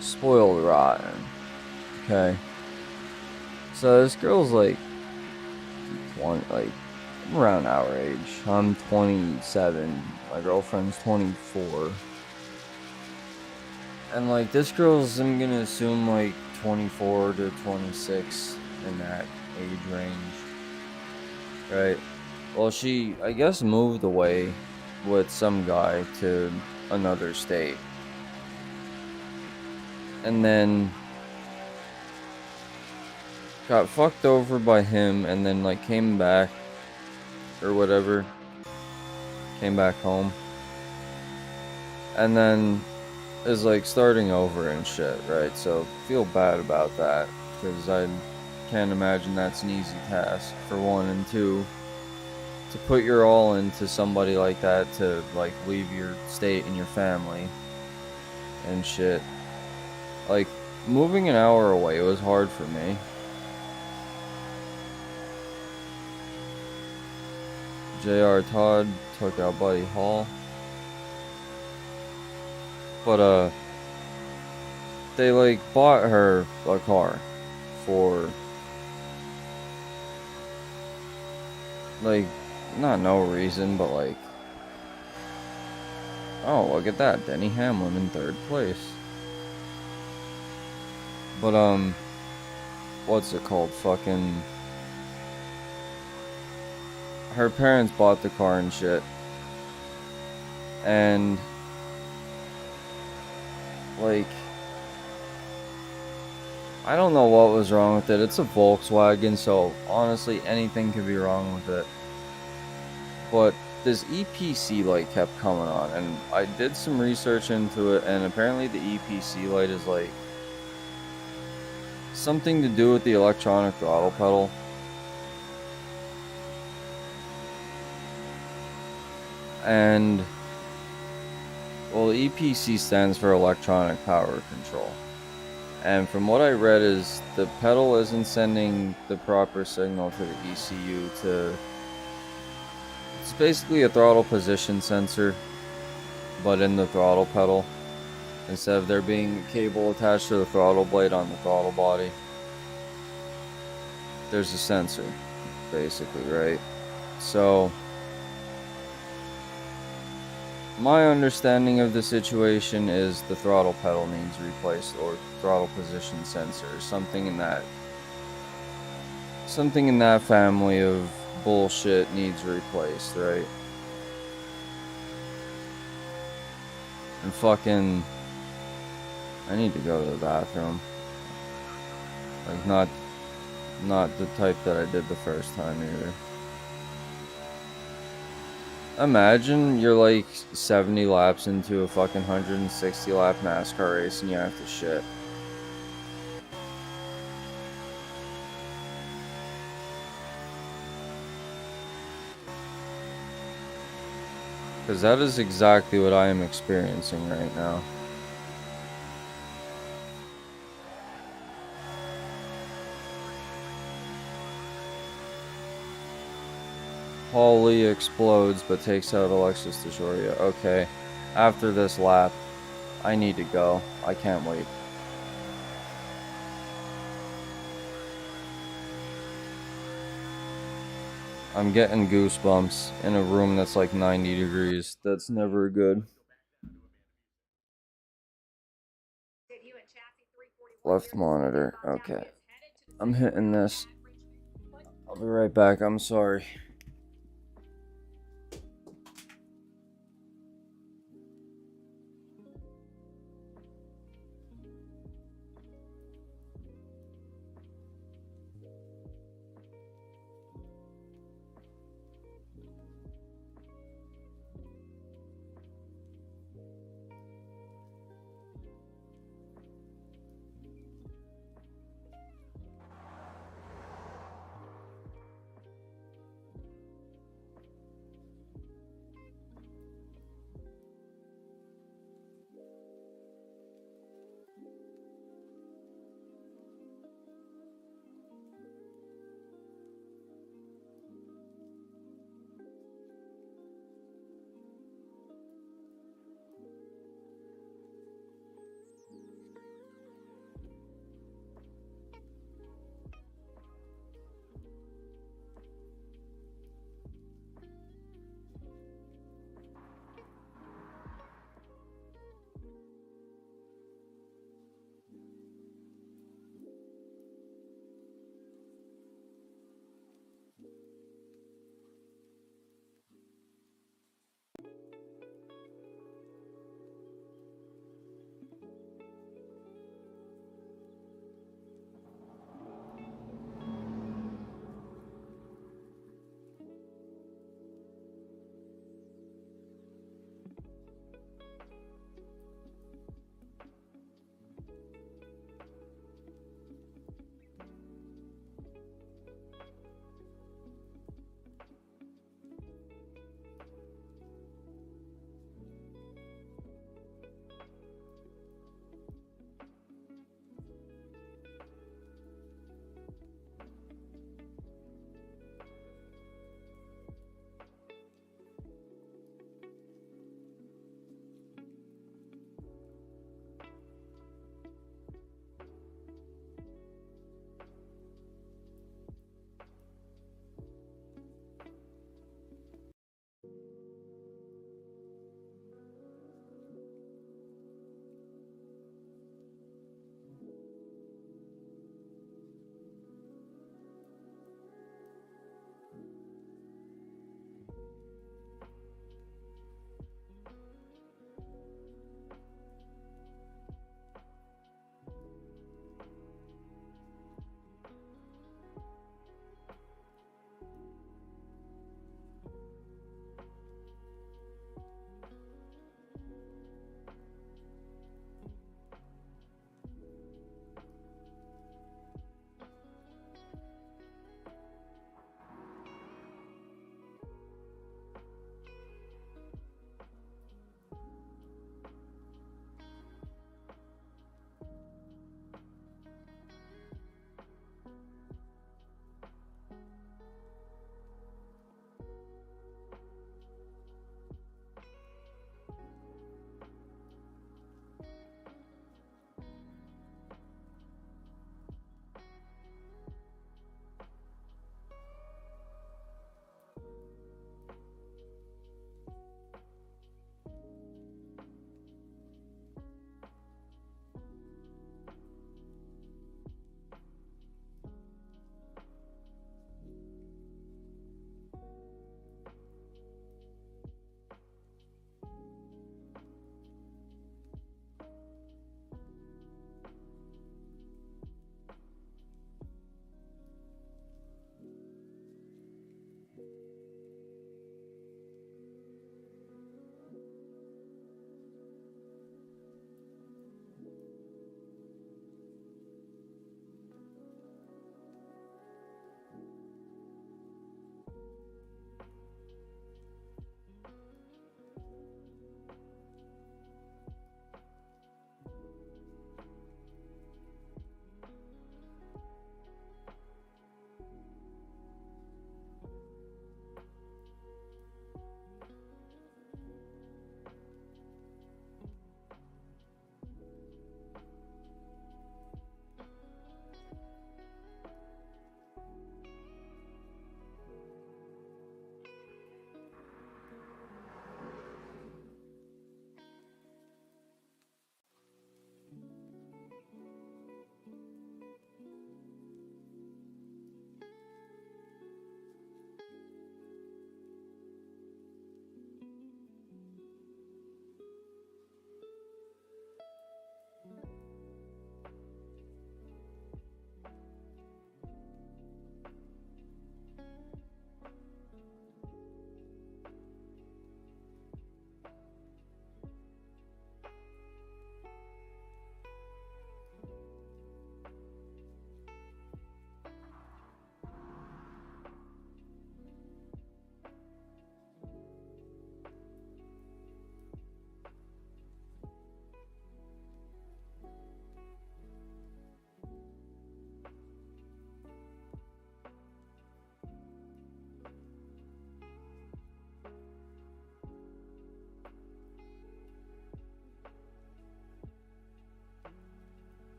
spoiled rotten. Okay. So this girl's like 20, like around our age. I'm 27. My girlfriend's 24. And like this girl's, I'm gonna assume like 24 to 26 in that age range. Right. Well, she, I guess, moved away with some guy to another state. And then got fucked over by him, and then like came back or whatever. Came back home. And then is like starting over and shit, right? So feel bad about that, because I can't imagine that's an easy task, for one, and two, to put your all into somebody like that, to like leave your state and your family and shit. Like, moving an hour away was hard for me. J.R. Todd took out Buddy Hall. But, they, like, bought her a car for, like, not no reason, but, like, oh, look at that, Denny Hamlin in 3rd place. But, what's it called? Fucking, her parents bought the car and shit. And, like, I don't know what was wrong with it. It's a Volkswagen, so honestly, anything could be wrong with it. But this EPC light kept coming on, and I did some research into it, and apparently the EPC light is like something to do with the electronic throttle pedal. And, well, the EPC stands for electronic power control. And from what I read is the pedal isn't sending the proper signal to the ECU to... It's basically a throttle position sensor, but in the throttle pedal. Instead of there being a cable attached to the throttle blade on the throttle body, there's a sensor, basically, right? So, my understanding of the situation is the throttle pedal needs replaced, or throttle position sensor, something in that family of bullshit needs replaced, right? And fucking, I need to go to the bathroom. Like, not the type that I did the first time either. Imagine you're like 70 laps into a fucking 160 lap NASCAR race and you have to shit. Because that is exactly what I am experiencing right now. Paul Lee explodes but takes out Alexis DeJoria. Okay, after this lap, I need to go. I can't wait. I'm getting goosebumps in a room that's like 90 degrees. That's never good. Left monitor. Okay. I'm hitting this. I'll be right back. I'm sorry.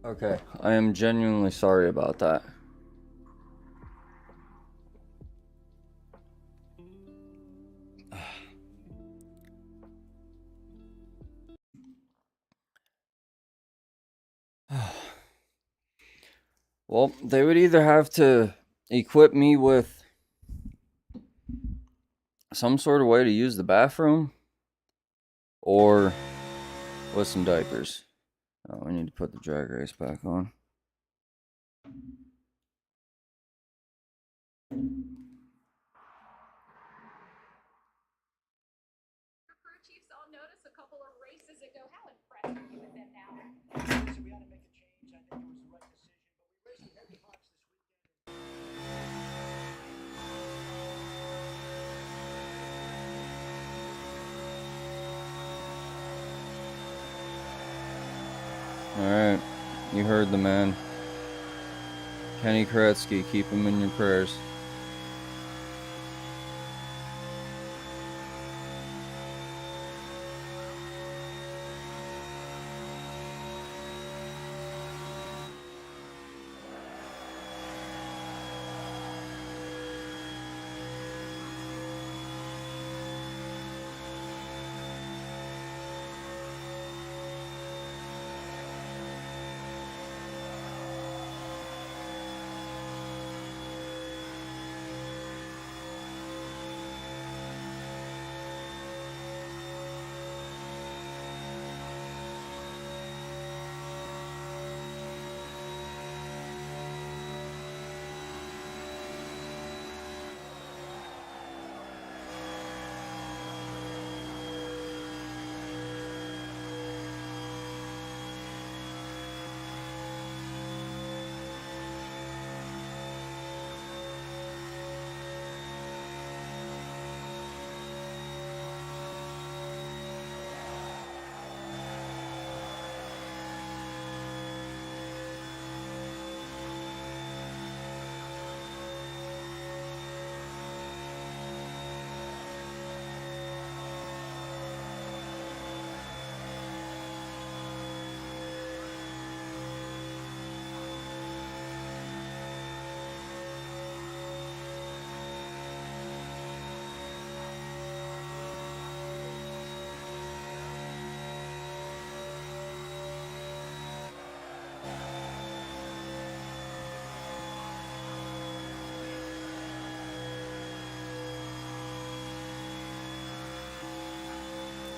Okay, I am genuinely sorry about that. Well, they would either have to equip me with some sort of way to use the bathroom or with some diapers. Oh, we need to put the drag race back on. Crew chiefs all notice a couple of races ago. How impressed are you with them now? So we had to make a change. I think it was the right decision. But we raced with heavy hearts this weekend. Alright, you heard the man. Kenny Koretsky, keep him in your prayers.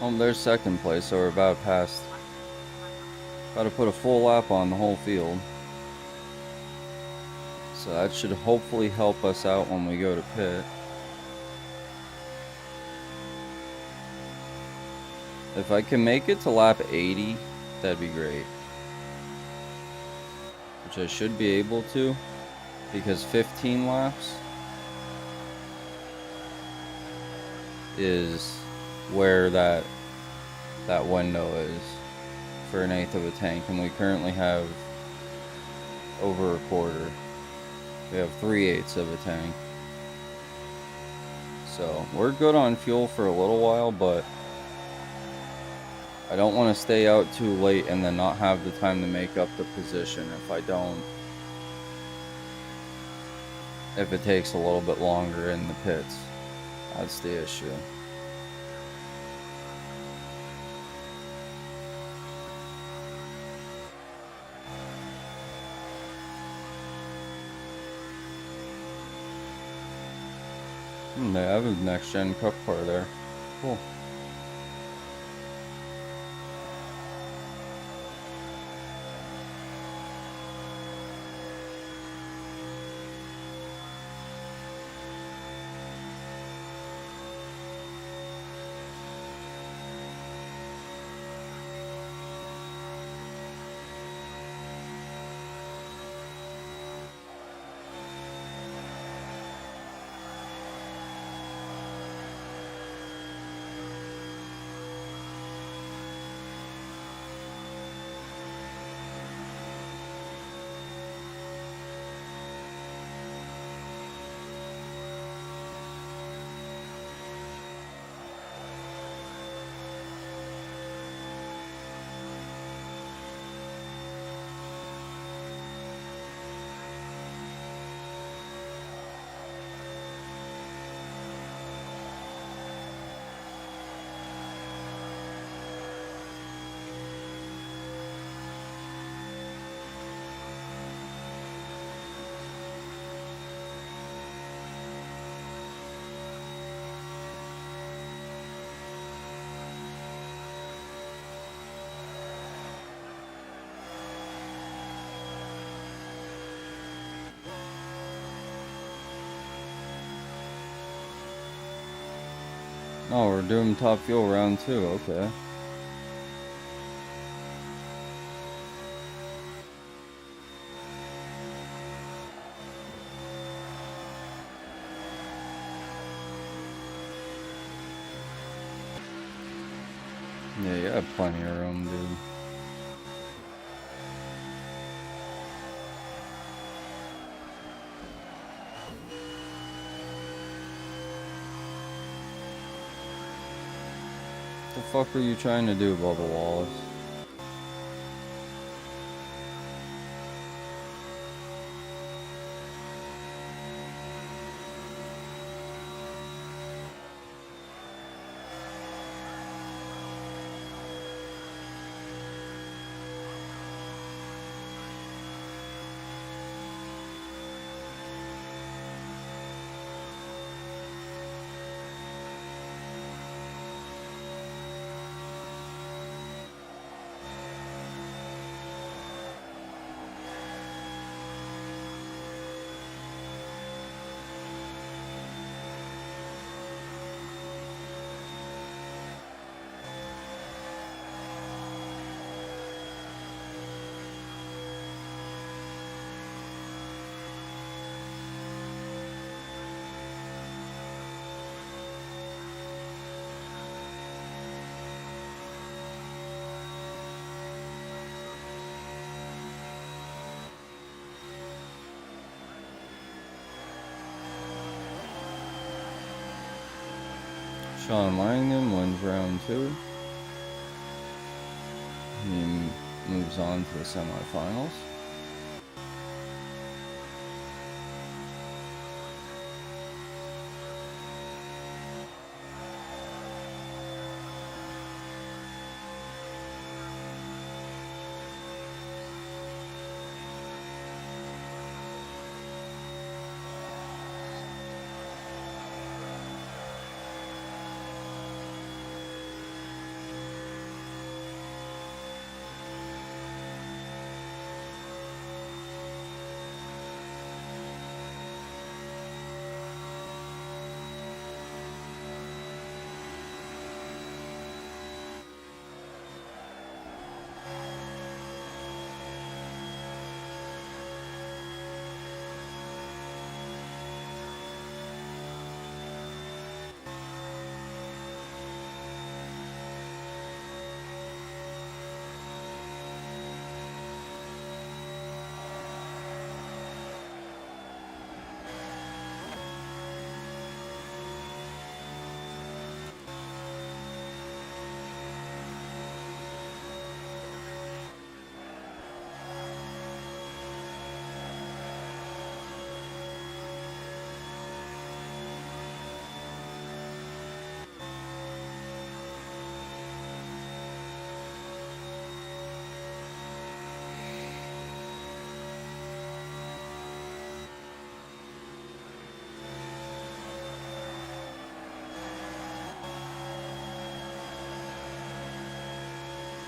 Oh, there's second place, so we're about past. About to put a full lap on the whole field. So that should hopefully help us out when we go to pit. If I can make it to lap 80, that'd be great. Which I should be able to, because 15 laps is where that window is for 1/8 of a tank, and we currently have over a quarter. We have 3/8 of a tank. So we're good on fuel for a little while, but I don't want to stay out too late and then not have the time to make up the position if it takes a little bit longer in the pits. That's the issue. They have a next gen cup car there. Cool. Oh, we're doing top fuel round 2, okay. Yeah, you have plenty of room, dude. What the fuck are you trying to do, Bubba Wallace? Sean Langdon wins round 2. He moves on to the semifinals.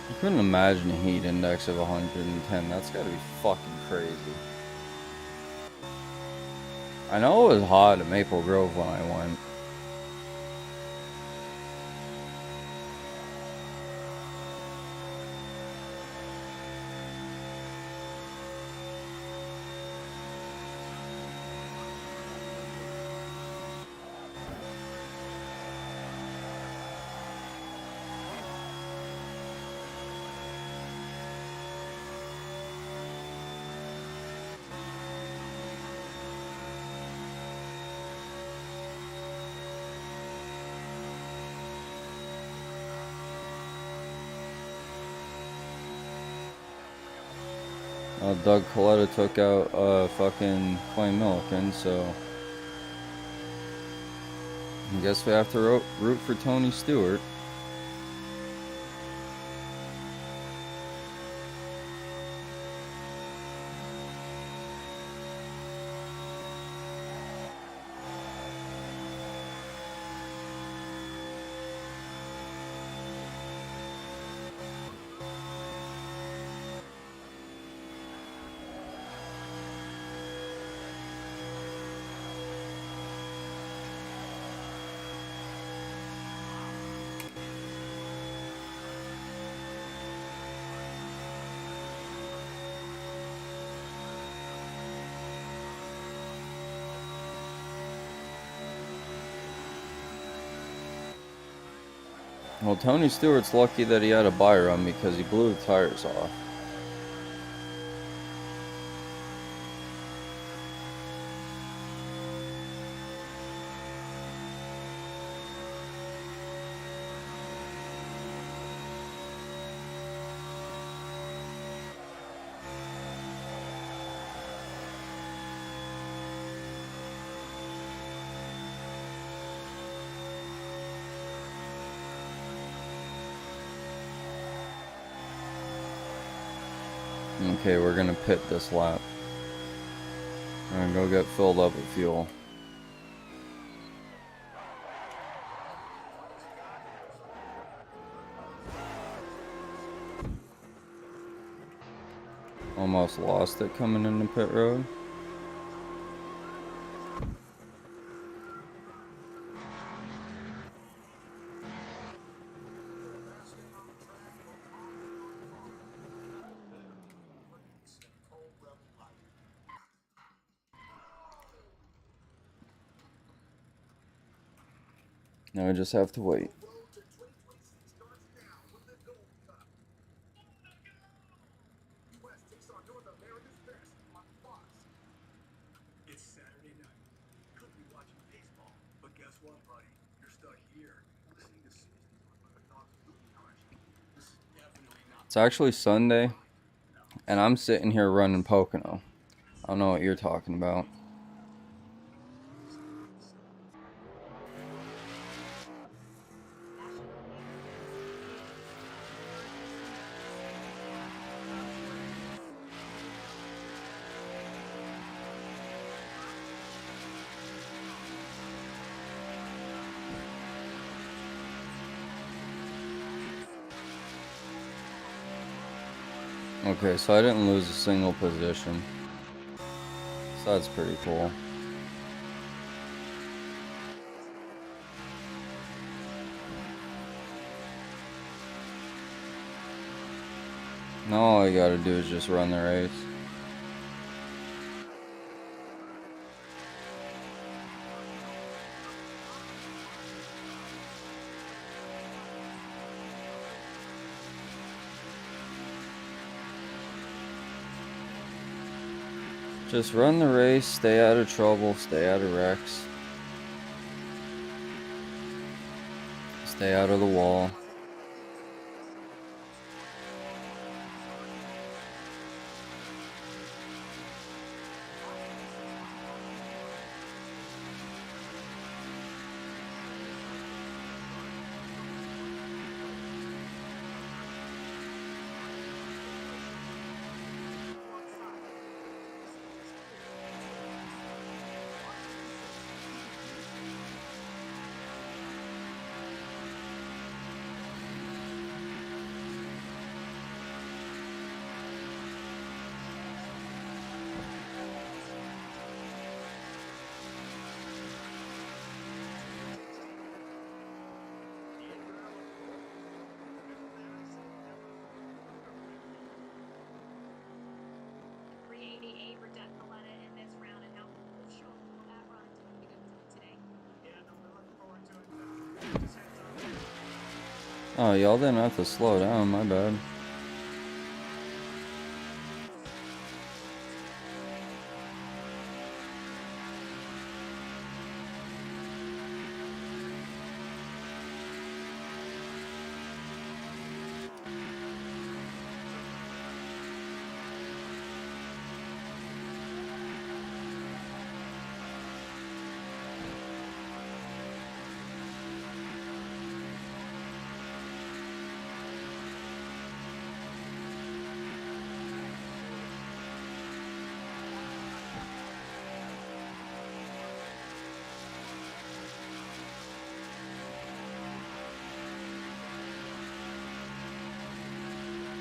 I couldn't imagine a heat index of 110. That's gotta be fucking crazy. I know it was hot at Maple Grove when I went. Doug Coletta took out fucking Clay Milliken, so I guess we have to root for Tony Stewart. Well, Tony Stewart's lucky that he had a bye run because he blew the tires off. Okay, we're gonna pit this lap. We're gonna go get filled up with fuel. Almost lost it coming into pit road. Now we just have to wait. It's Saturday night. Could be watching baseball, but guess what, buddy? You're stuck here, listening to seriously unorthodox movie cars. This is definitely not. It's actually Sunday, and I'm sitting here running Pocono. I don't know what you're talking about. Okay, so I didn't lose a single position. So that's pretty cool. Now all I gotta do is just run the race. Just run the race, stay out of trouble, stay out of wrecks. Stay out of the wall. Oh, y'all didn't have to slow down, my bad.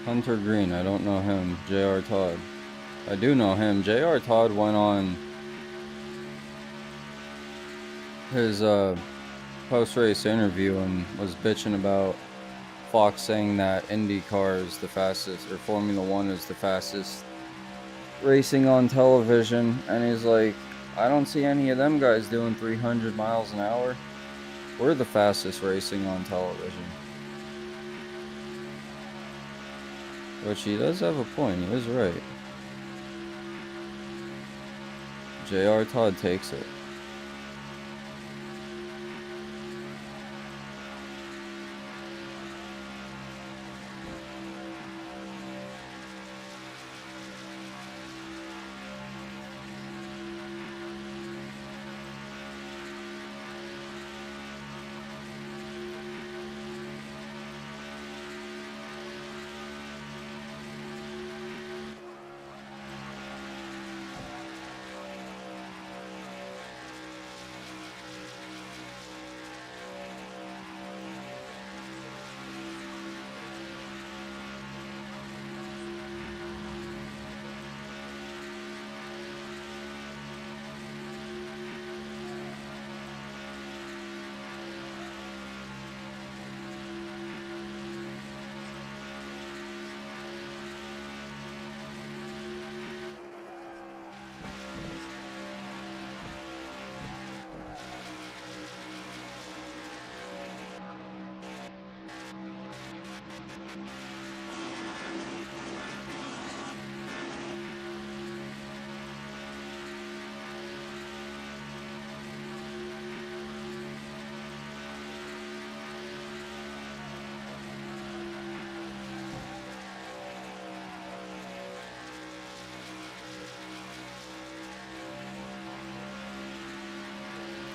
Hunter Green, I don't know him. J.R. Todd. I do know him. J.R. Todd went on his post-race interview and was bitching about Fox saying that IndyCar is the fastest, or Formula One is the fastest racing on television. And he's like, I don't see any of them guys doing 300 miles an hour. We're the fastest racing on television. Which he does have a point, he is right. J.R. Todd takes it.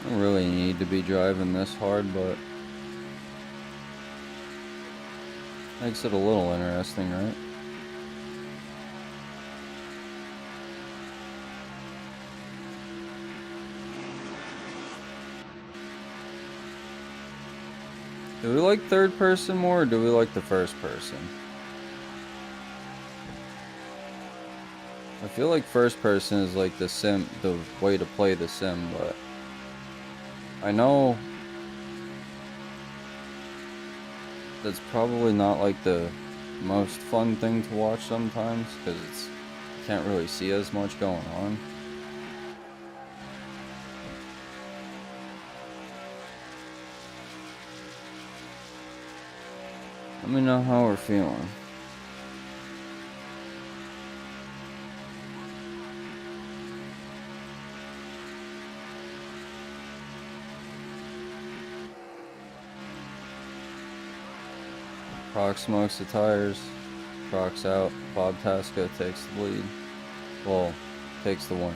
I don't really need to be driving this hard, but makes it a little interesting, right? Do we like third person more, or do we like the first person? I feel like first person is like the way to play the sim, but I know that's probably not like the most fun thing to watch sometimes, because you can't really see as much going on. Let me know how we're feeling. Proc smokes the tires. Proc's out. Bob Tasca takes the lead. Well, takes the win.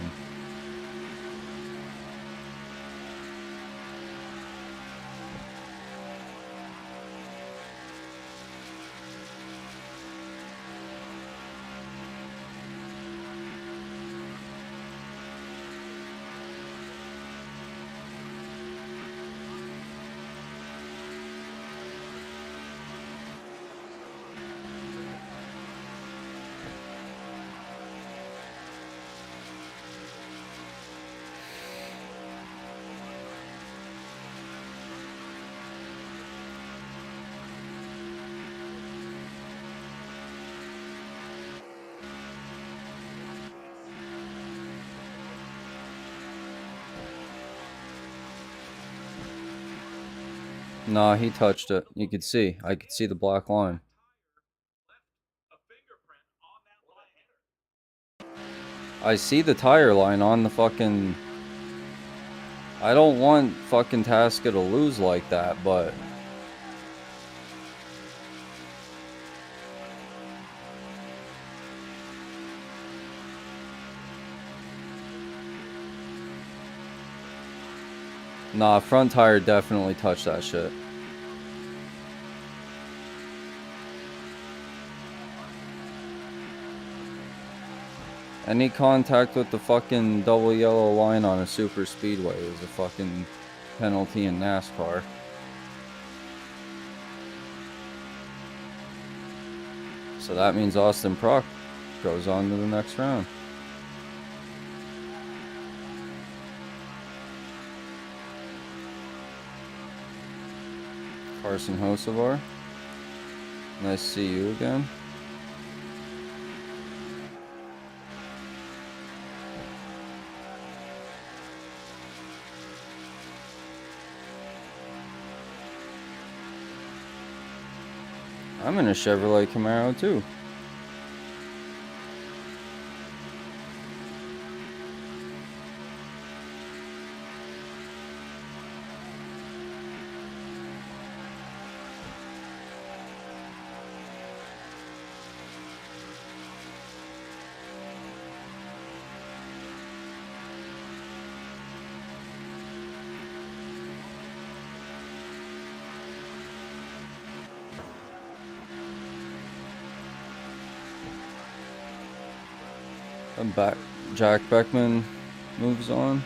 Nah, he touched it. You could see. I could see the black line. I see the tire line on the fucking... I don't want fucking Tasca to lose like that, but... Nah, front tire definitely touched that shit. Any contact with the fucking double yellow line on a super speedway is a fucking penalty in NASCAR. So that means Austin Proc goes on to the next round. Carson Hocevar, nice to see you again. I'm in a Chevrolet Camaro too. Back. Jack Beckman moves on.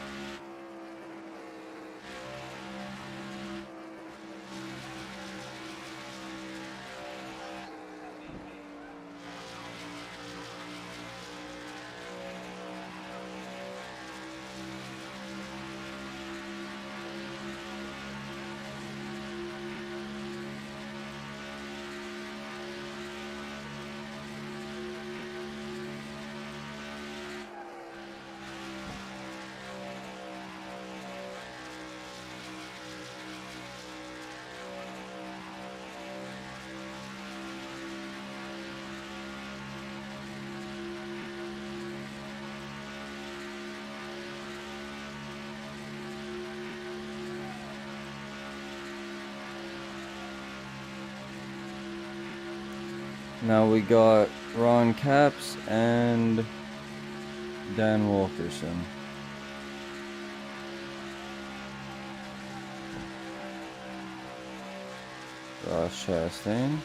Now we got Ron Capps and Dan Wilkerson. Ross Chastain.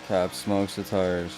Cap smokes the tires.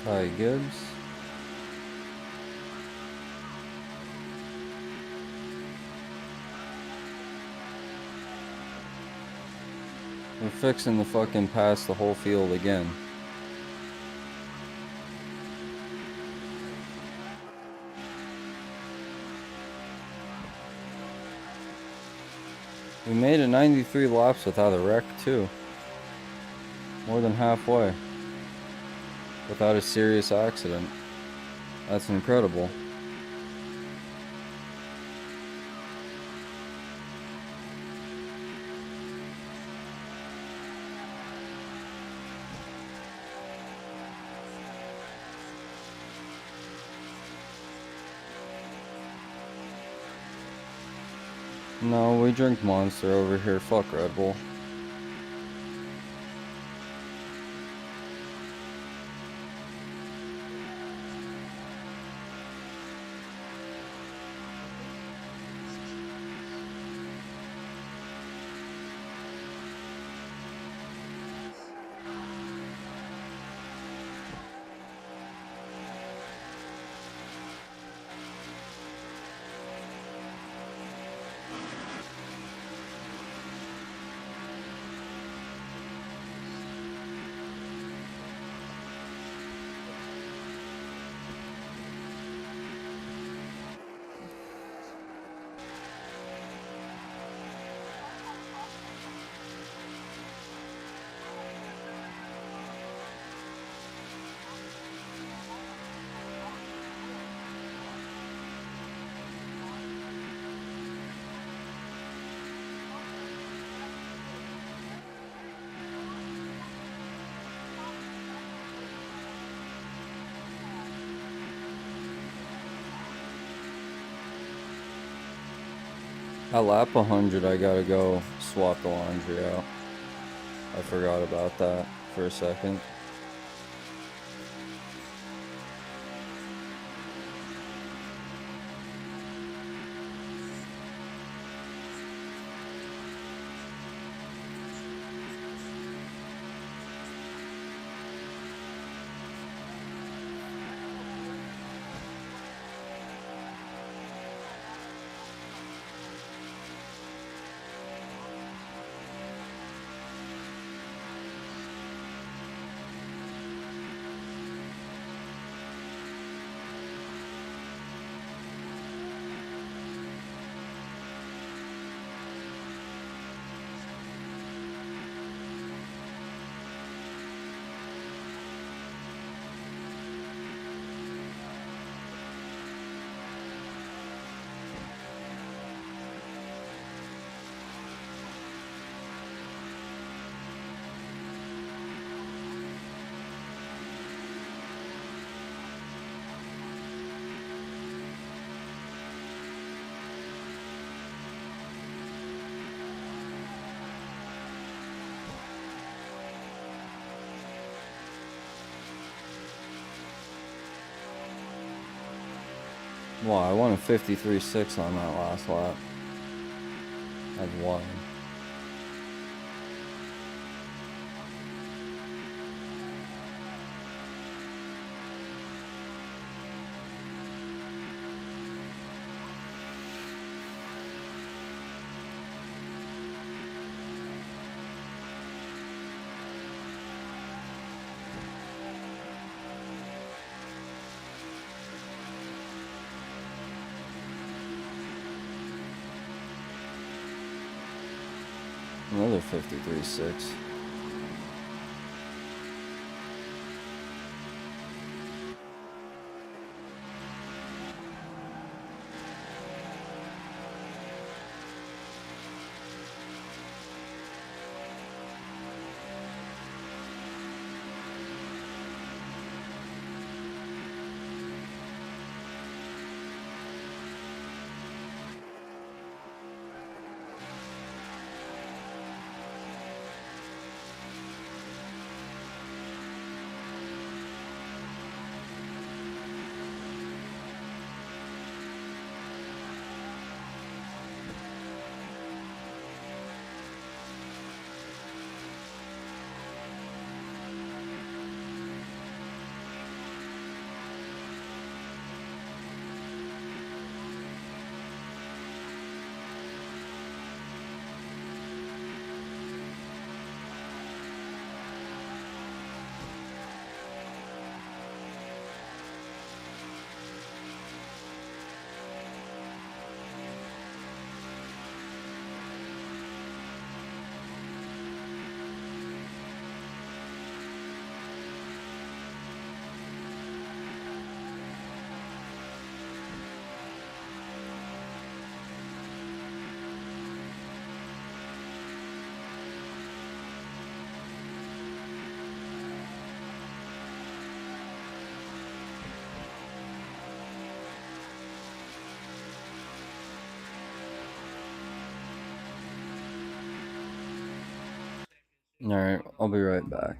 Ty Gibbs. We're fixing to fucking pass the whole field again. We made it 93 laps without a wreck too. More than halfway. Without a serious accident. That's incredible. No, we drink Monster over here. Fuck Red Bull. At lap 100, I gotta go swap the laundry out. I forgot about that for a second. Wow, I won a 53.6 on that last lap. That's wild. Another 53.6. Alright, I'll be right back.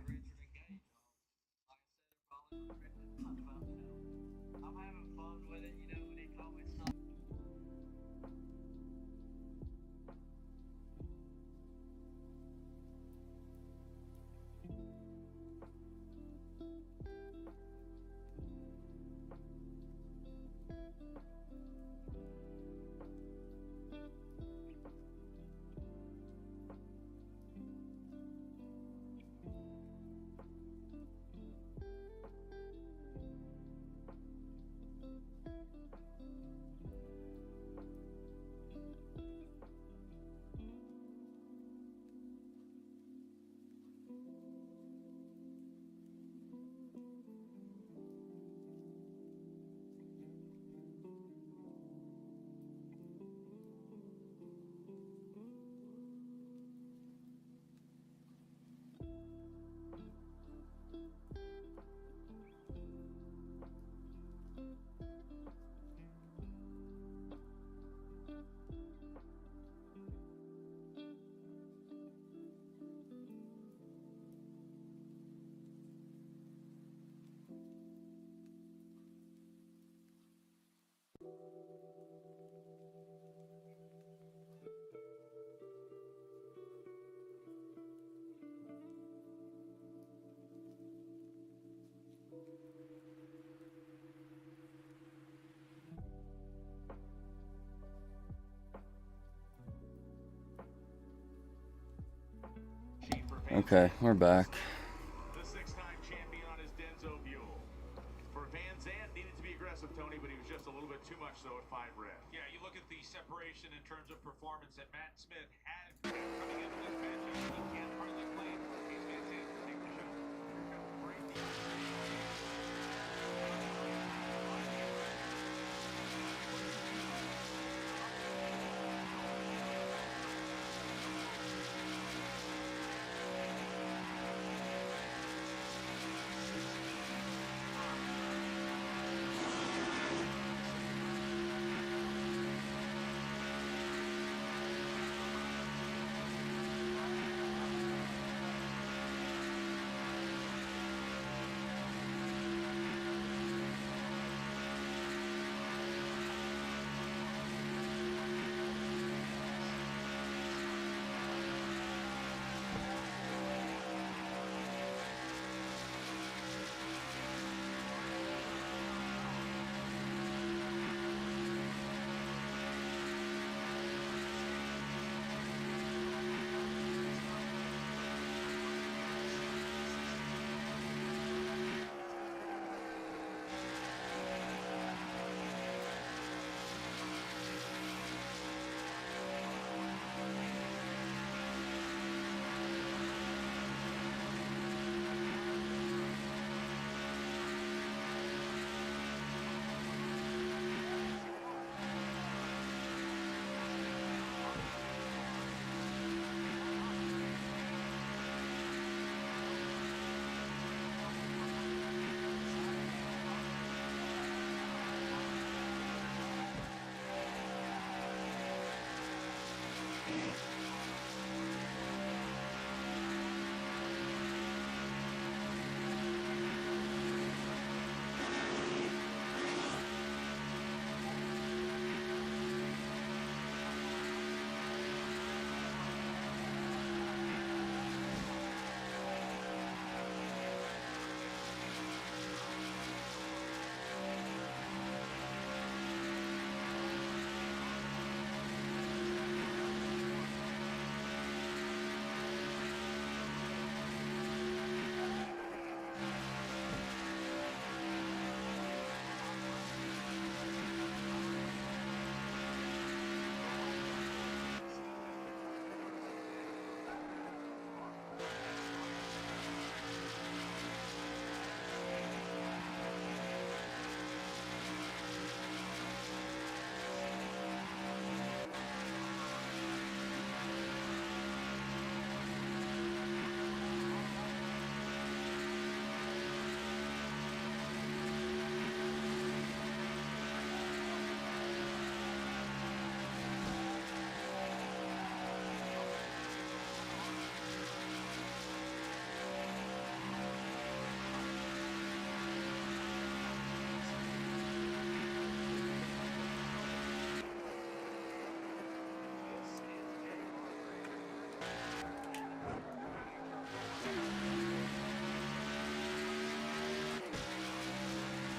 Okay, we're back. The six-time champion on his Denso Buell. For Van Zandt, needed to be aggressive, Tony, but he was just a little bit too much, though, at 5 red. Yeah, you look at the separation in terms of performance that Matt Smith had coming into this matchup. He can't hardly claim he's Van Zandt to take the show.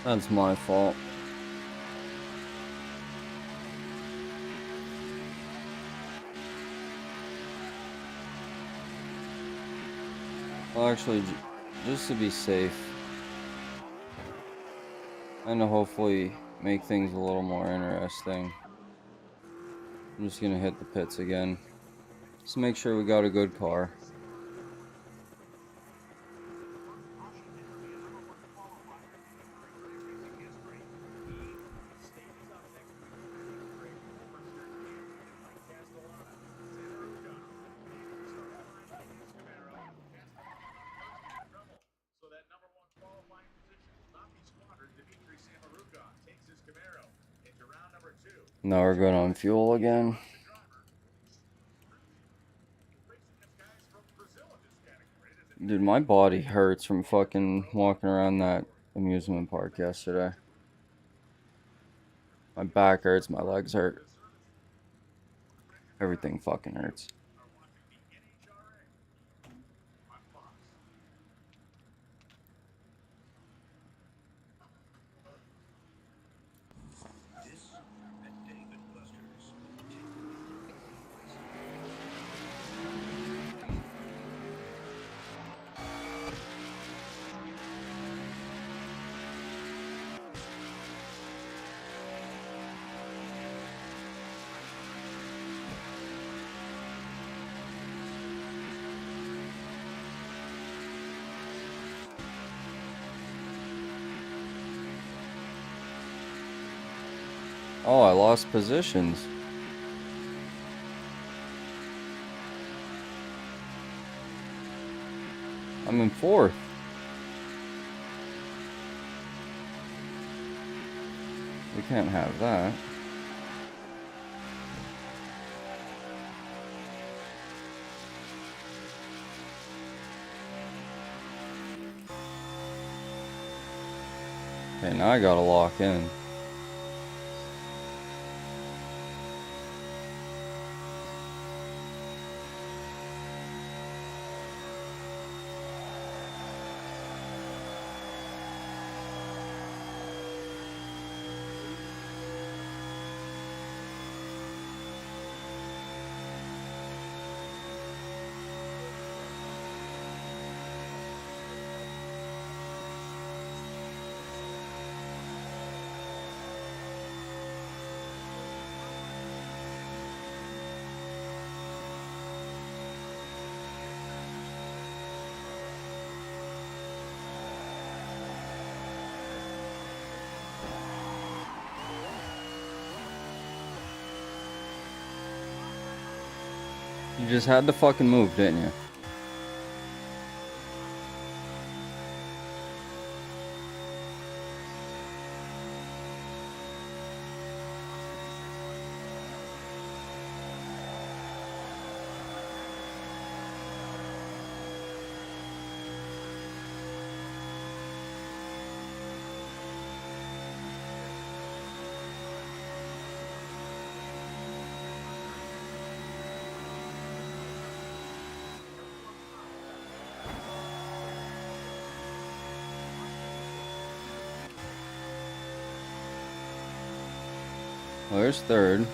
That's my fault. Well, actually, just to be safe, and to hopefully make things a little more interesting, I'm just gonna hit the pits again. Just make sure we got a good car. So that number 1 qualifying position will not be squandered. Dimitri Samaruka takes his Camaro into round number 2. Now we're good on fuel again. Dude, my body hurts from fucking walking around that amusement park yesterday. My back hurts, my legs hurt. Everything fucking hurts. Oh, I lost positions. I'm in fourth. We can't have that. Okay, now I gotta lock in. You just had to fucking move, didn't you? Well, there's third.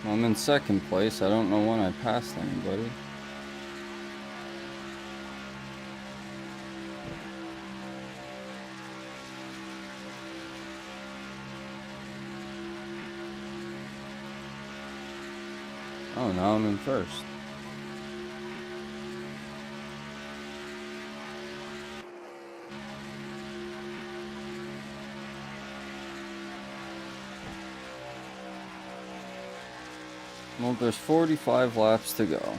I'm in second place. I don't know when I passed anybody. Oh, now I'm in first. Well, there's 45 laps to go.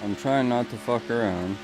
I'm trying not to fuck around.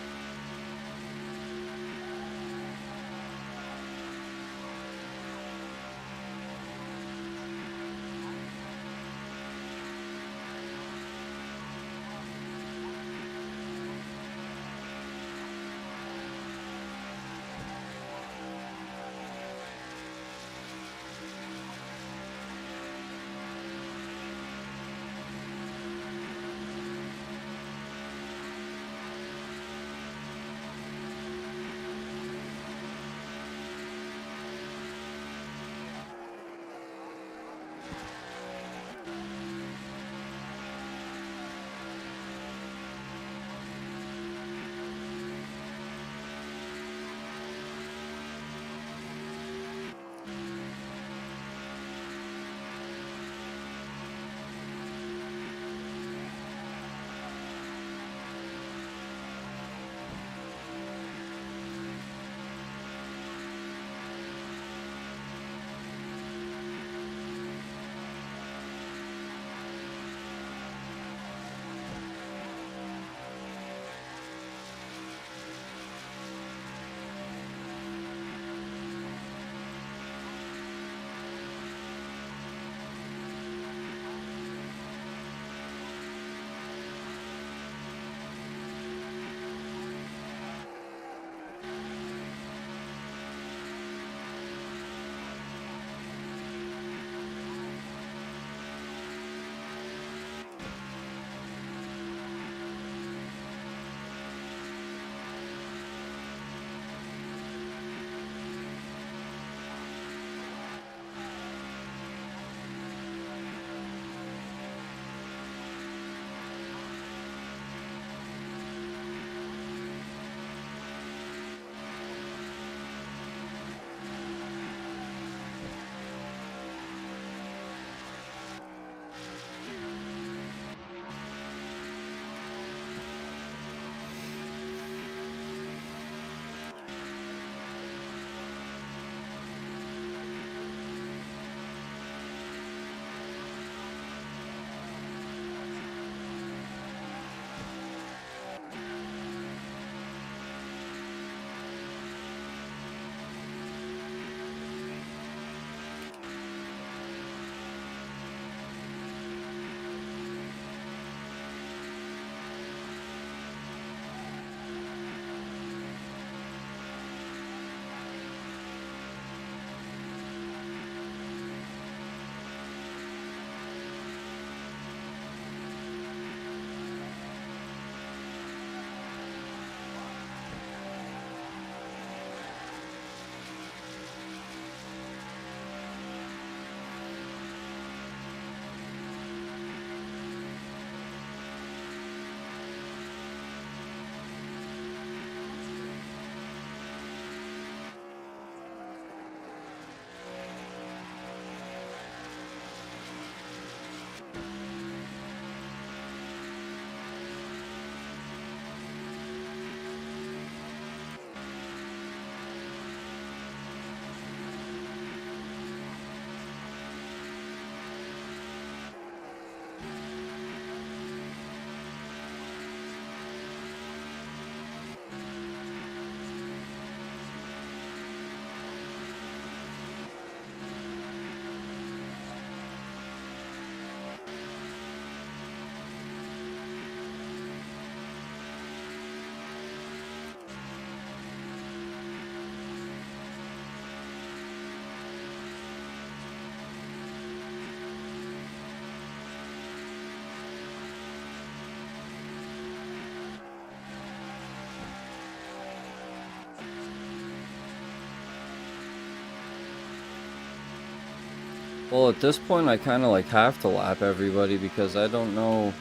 Well, at this point, I kind of like have to lap everybody because I don't know.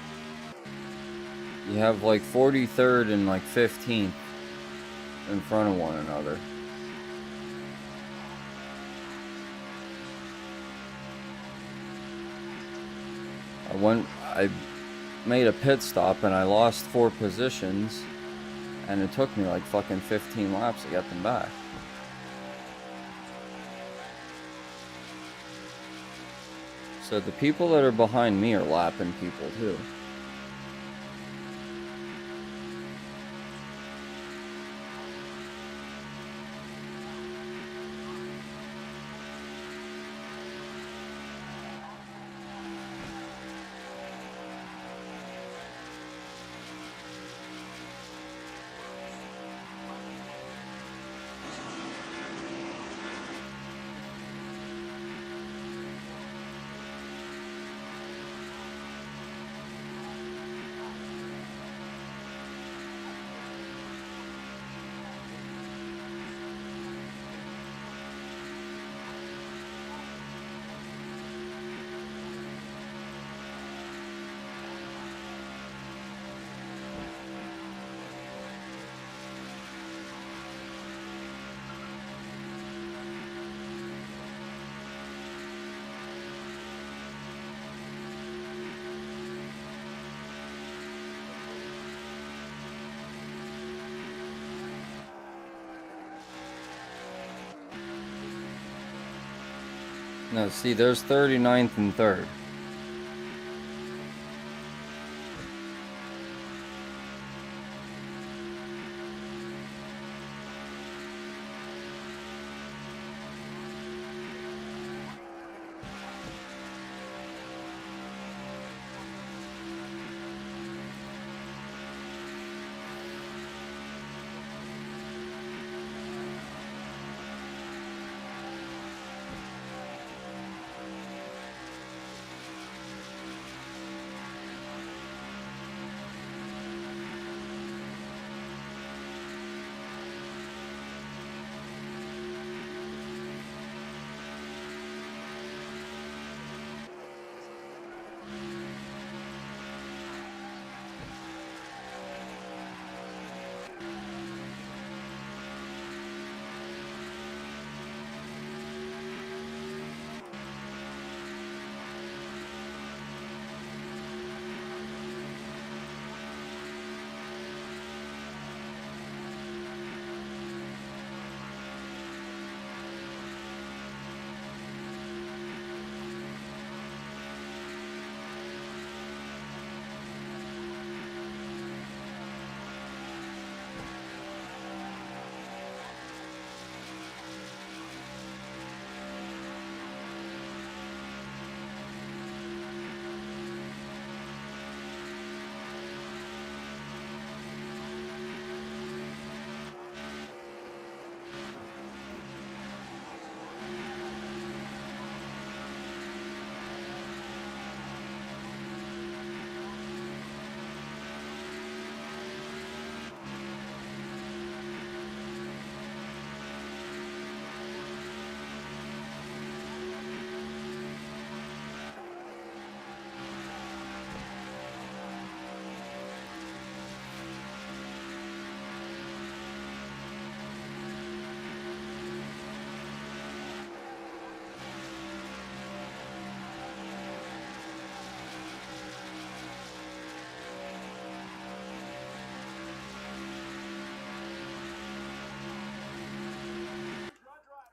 You have like 43rd and like 15th in front of one another. I made a pit stop and I lost 4 positions, and it took me like fucking 15 laps to get them back. So the people that are behind me are lapping people too. No, see, there's 39th and 3rd.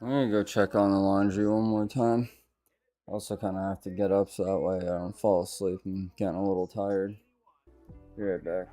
I'm gonna go check on the laundry one more time. Also kind of have to get up so that way I don't fall asleep. I'm getting a little tired. Be right back.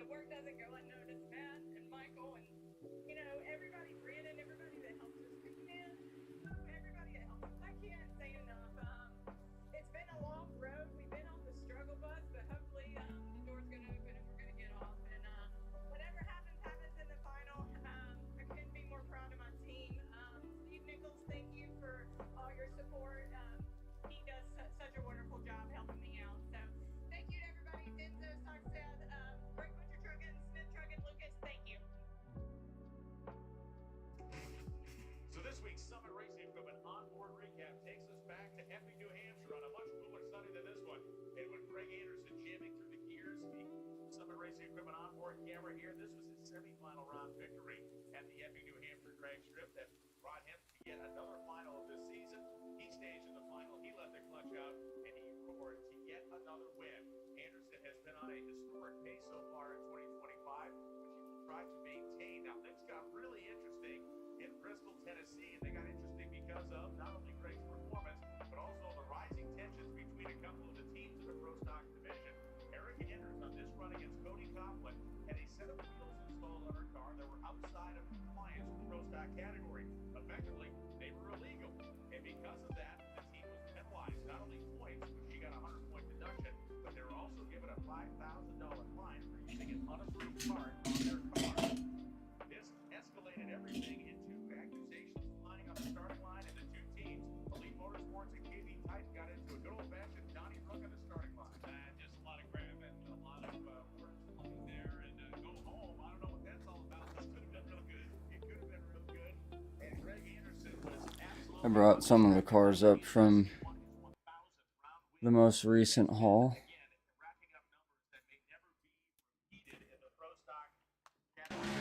work doesn't go unnoticed, Matt and Michael, and you know everybody, Brandon, everybody that helps us, man, everybody that helps us. I can't say enough. It's been a long road. We've been on the struggle bus, but hopefully the door's gonna open and we're gonna get off. And whatever happens, happens in the final. I couldn't be more proud of my team. Steve Nichols, thank you for all your support. He does such a wonderful job helping me out. So thank you to everybody. Denzo, Stockstead, Greg Butcher Truckin', Smith Truckin', Lucas, thank you. So this week's Summit Racing Equipment onboard recap takes us back to Epping, New Hampshire on a much cooler Sunday than this one. And with Craig Anderson jamming through the gears, the Summit Racing Equipment onboard camera here, this was his semifinal round victory at the Epping, New Hampshire drag strip that brought him to yet another final of this season. He staged in the final, he let the clutch out, and he roared to yet another win. Anderson has been on a historic pace so far in 2025, which he will try to maintain. Now things got really interesting in Bristol, Tennessee, and they got interesting because of not only Craig's performance, but also the rising tensions between a couple of the teams in the Pro Stock division. Eric Enders on this run against Cody Coughlin had a set of wheels installed on her car that were outside of compliance with the Pro Stock category. Effectively, they were illegal, and because of that, the team was penalized not only points, which she got a 100-point deduction, but they were also given a $5,000 fine for using an unapproved part on their car. This escalated everything into accusations flying on the starting line, and the two teams, Elite Motorsports and KB Titan, got into a good old-fashioned Donnie Brook on the starting line. Just a lot of crap and a lot of words flowing there, and go home. I don't know what that's all about. This could have been real good. It could have been real good, and Greg Anderson was absolutely... I brought some of the cars up from the most recent haul. Again, racking up numbers that may never be repeated in the Pro Stock category.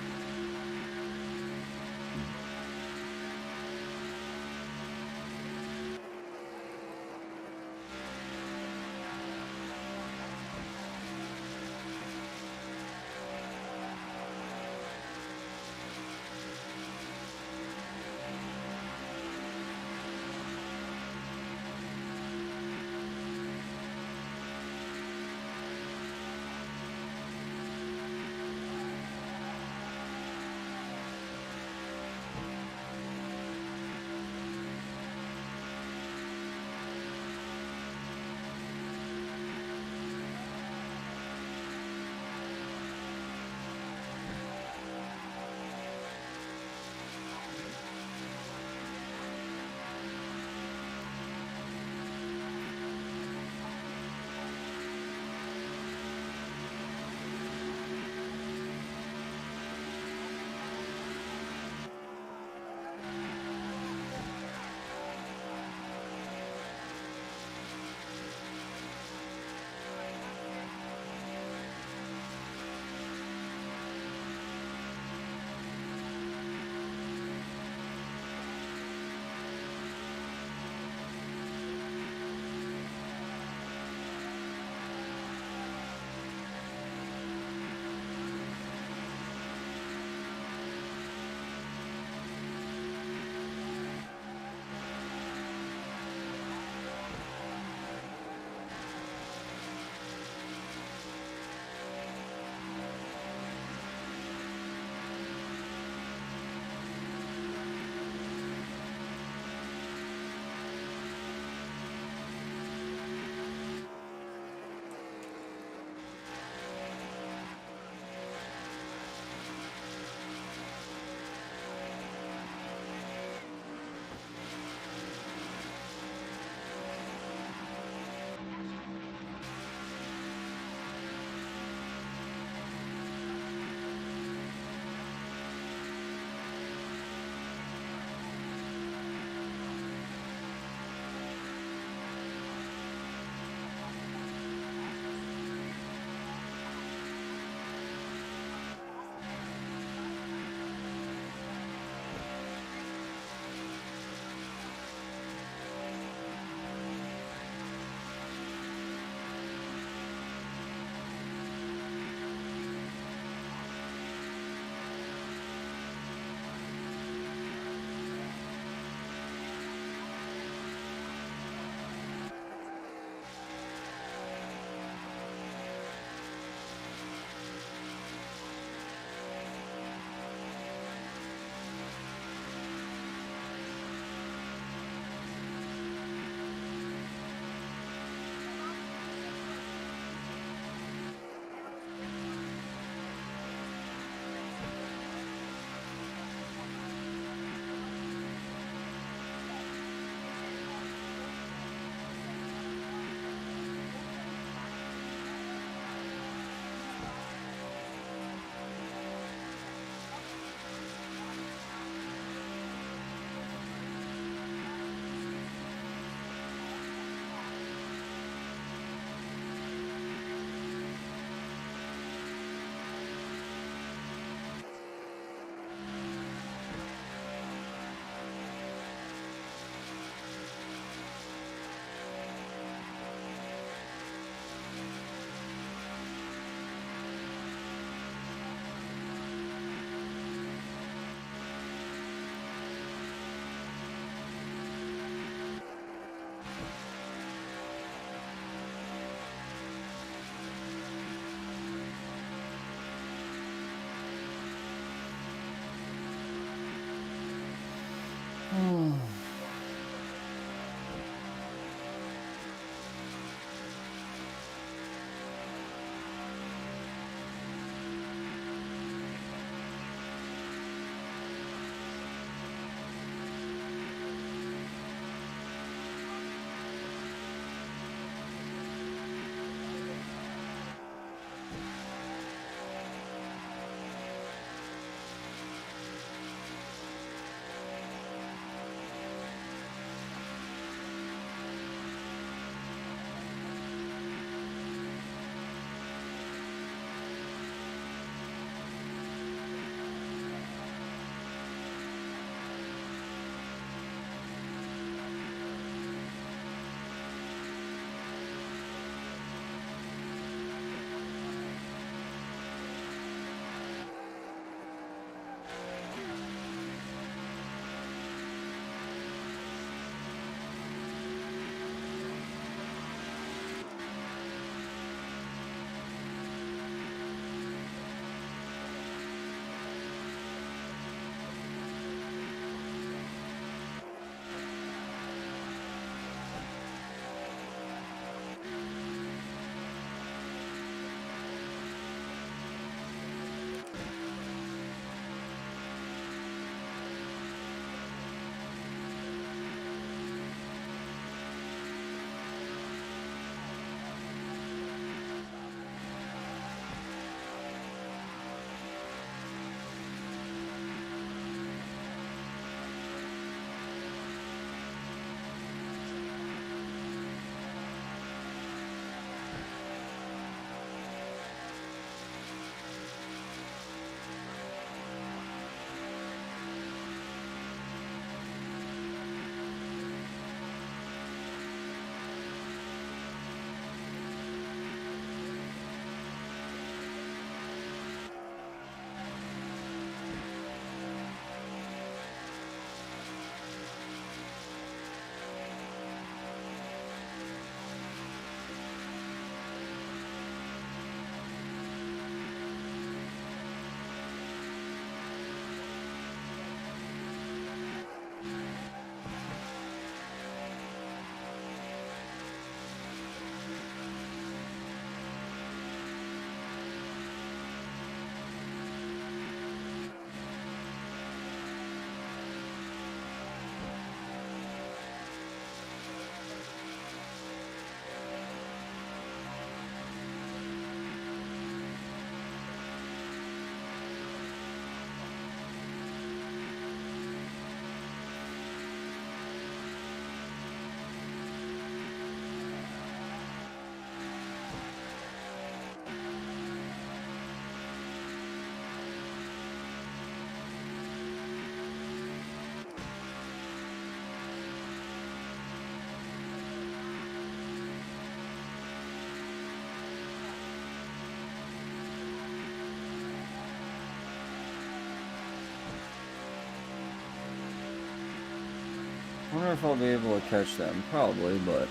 wonder if I'll be able to catch them. Probably, but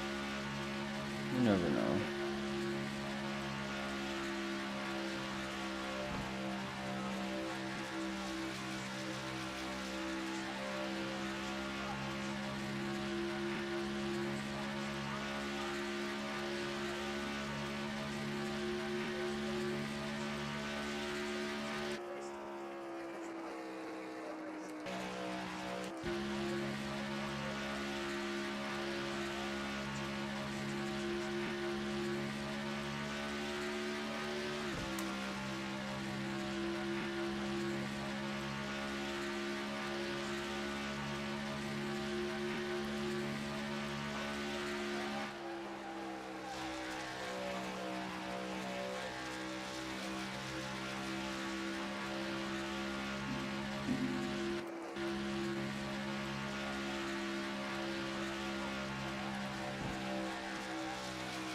you never know.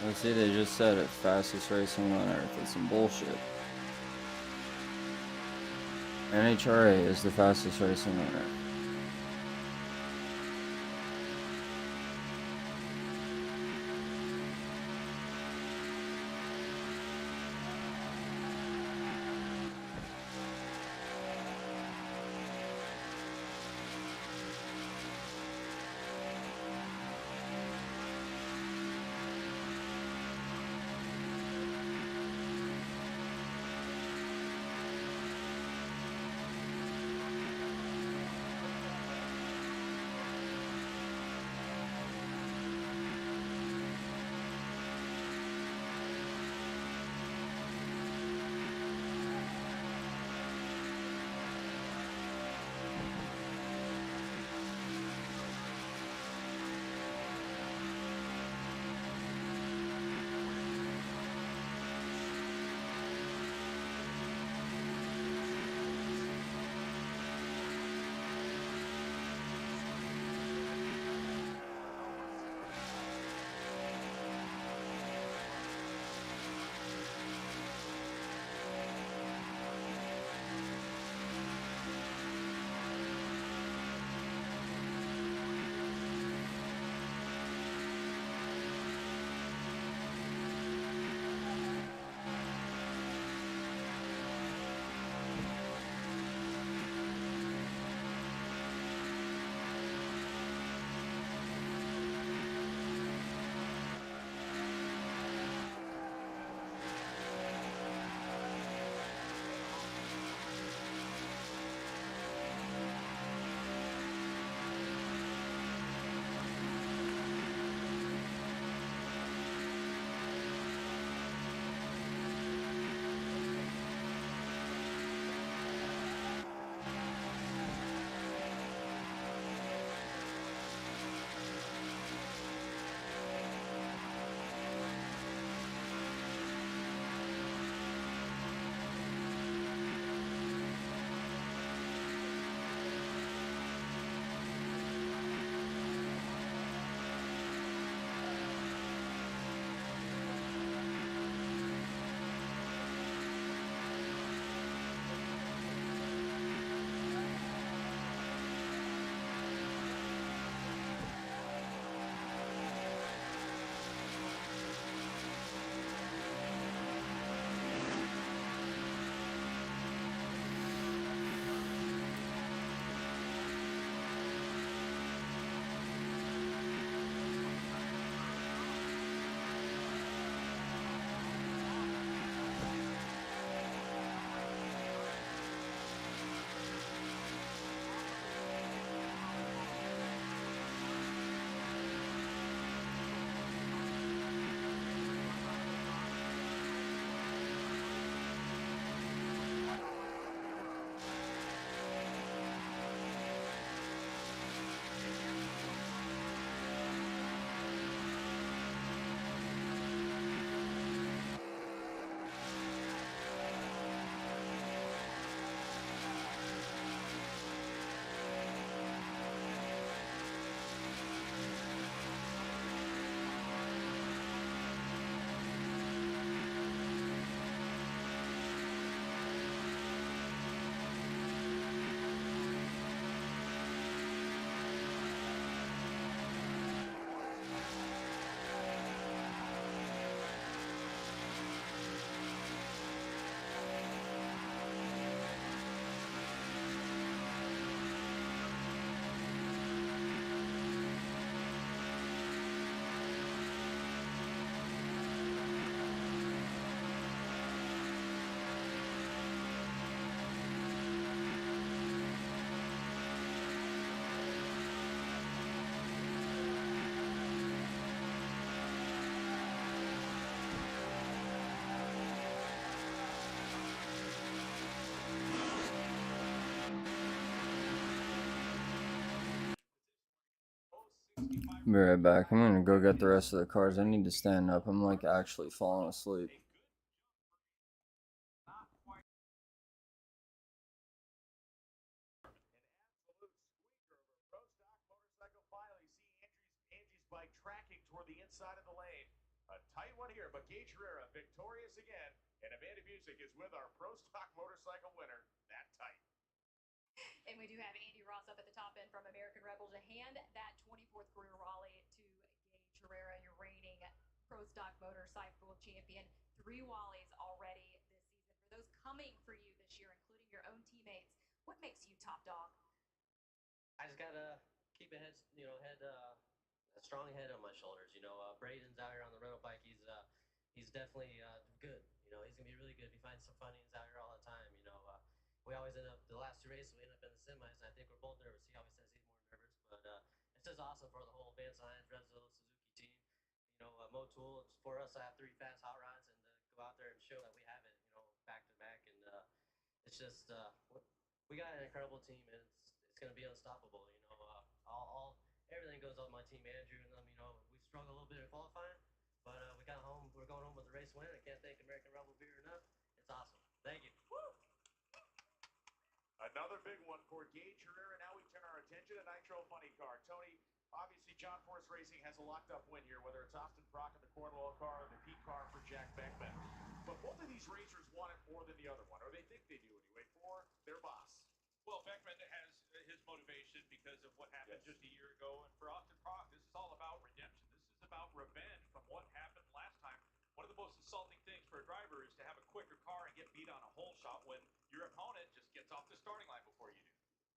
Let's see, they just said it, fastest racing on earth. It's some bullshit. NHRA is the fastest racing on earth. Be right back. I'm gonna go get the rest of the cars. I need to stand up. I'm like actually falling asleep. Angie's bike tracking toward the inside of the lane. A tight one here, but Gage Herrera victorious again. And Amanda Music is with our Pro Stock Motorcycle winner. That tight. And we do have Andy Ross up at the top end from American Rebel to hand that 24th career Raleigh to Gage Herrera, your reigning Pro Stock Motorcycle champion. 3 Wallies already this season. For those coming for you this year, including your own teammates, what makes you top dog? I just gotta keep a head, a strong head on my shoulders. Braden's out here on the rental bike. He's definitely good. He's gonna be really good if he finds some fundings out here all the time. We always end up the last 2 races. We end up in the semis, and I think we're both nervous. He always says he's more nervous, but it's just awesome for the whole Van Science, Resville, Suzuki team. Motul. It's for us to have 3 fast hot rods and to go out there and show that we have it. Back to back, and it's just we got an incredible team, and it's gonna be unstoppable. Everything goes on my team, Andrew and them. We struggled a little bit in qualifying, but we got home. We're going home with a race win. I can't thank American Rebel Beer enough. It's awesome. Thank you. Woo! Another big one for Gage Herrera. Now we turn our attention to Nitro Funny Car. Tony, obviously John Force Racing has a locked up win here, whether it's Austin Prock in the Cornwall car or the Pete car for Jack Beckman. But both of these racers want it more than the other one, or they think they do anyway, for their boss. Well, Beckman has his motivation because of what happened just a year ago. And for Austin Prock, this is all about redemption. This is about revenge from what happened last time. One of the most insulting things for a driver is to have a quicker car and get beat on a hole shot when your opponent just gets off the starting line before you do.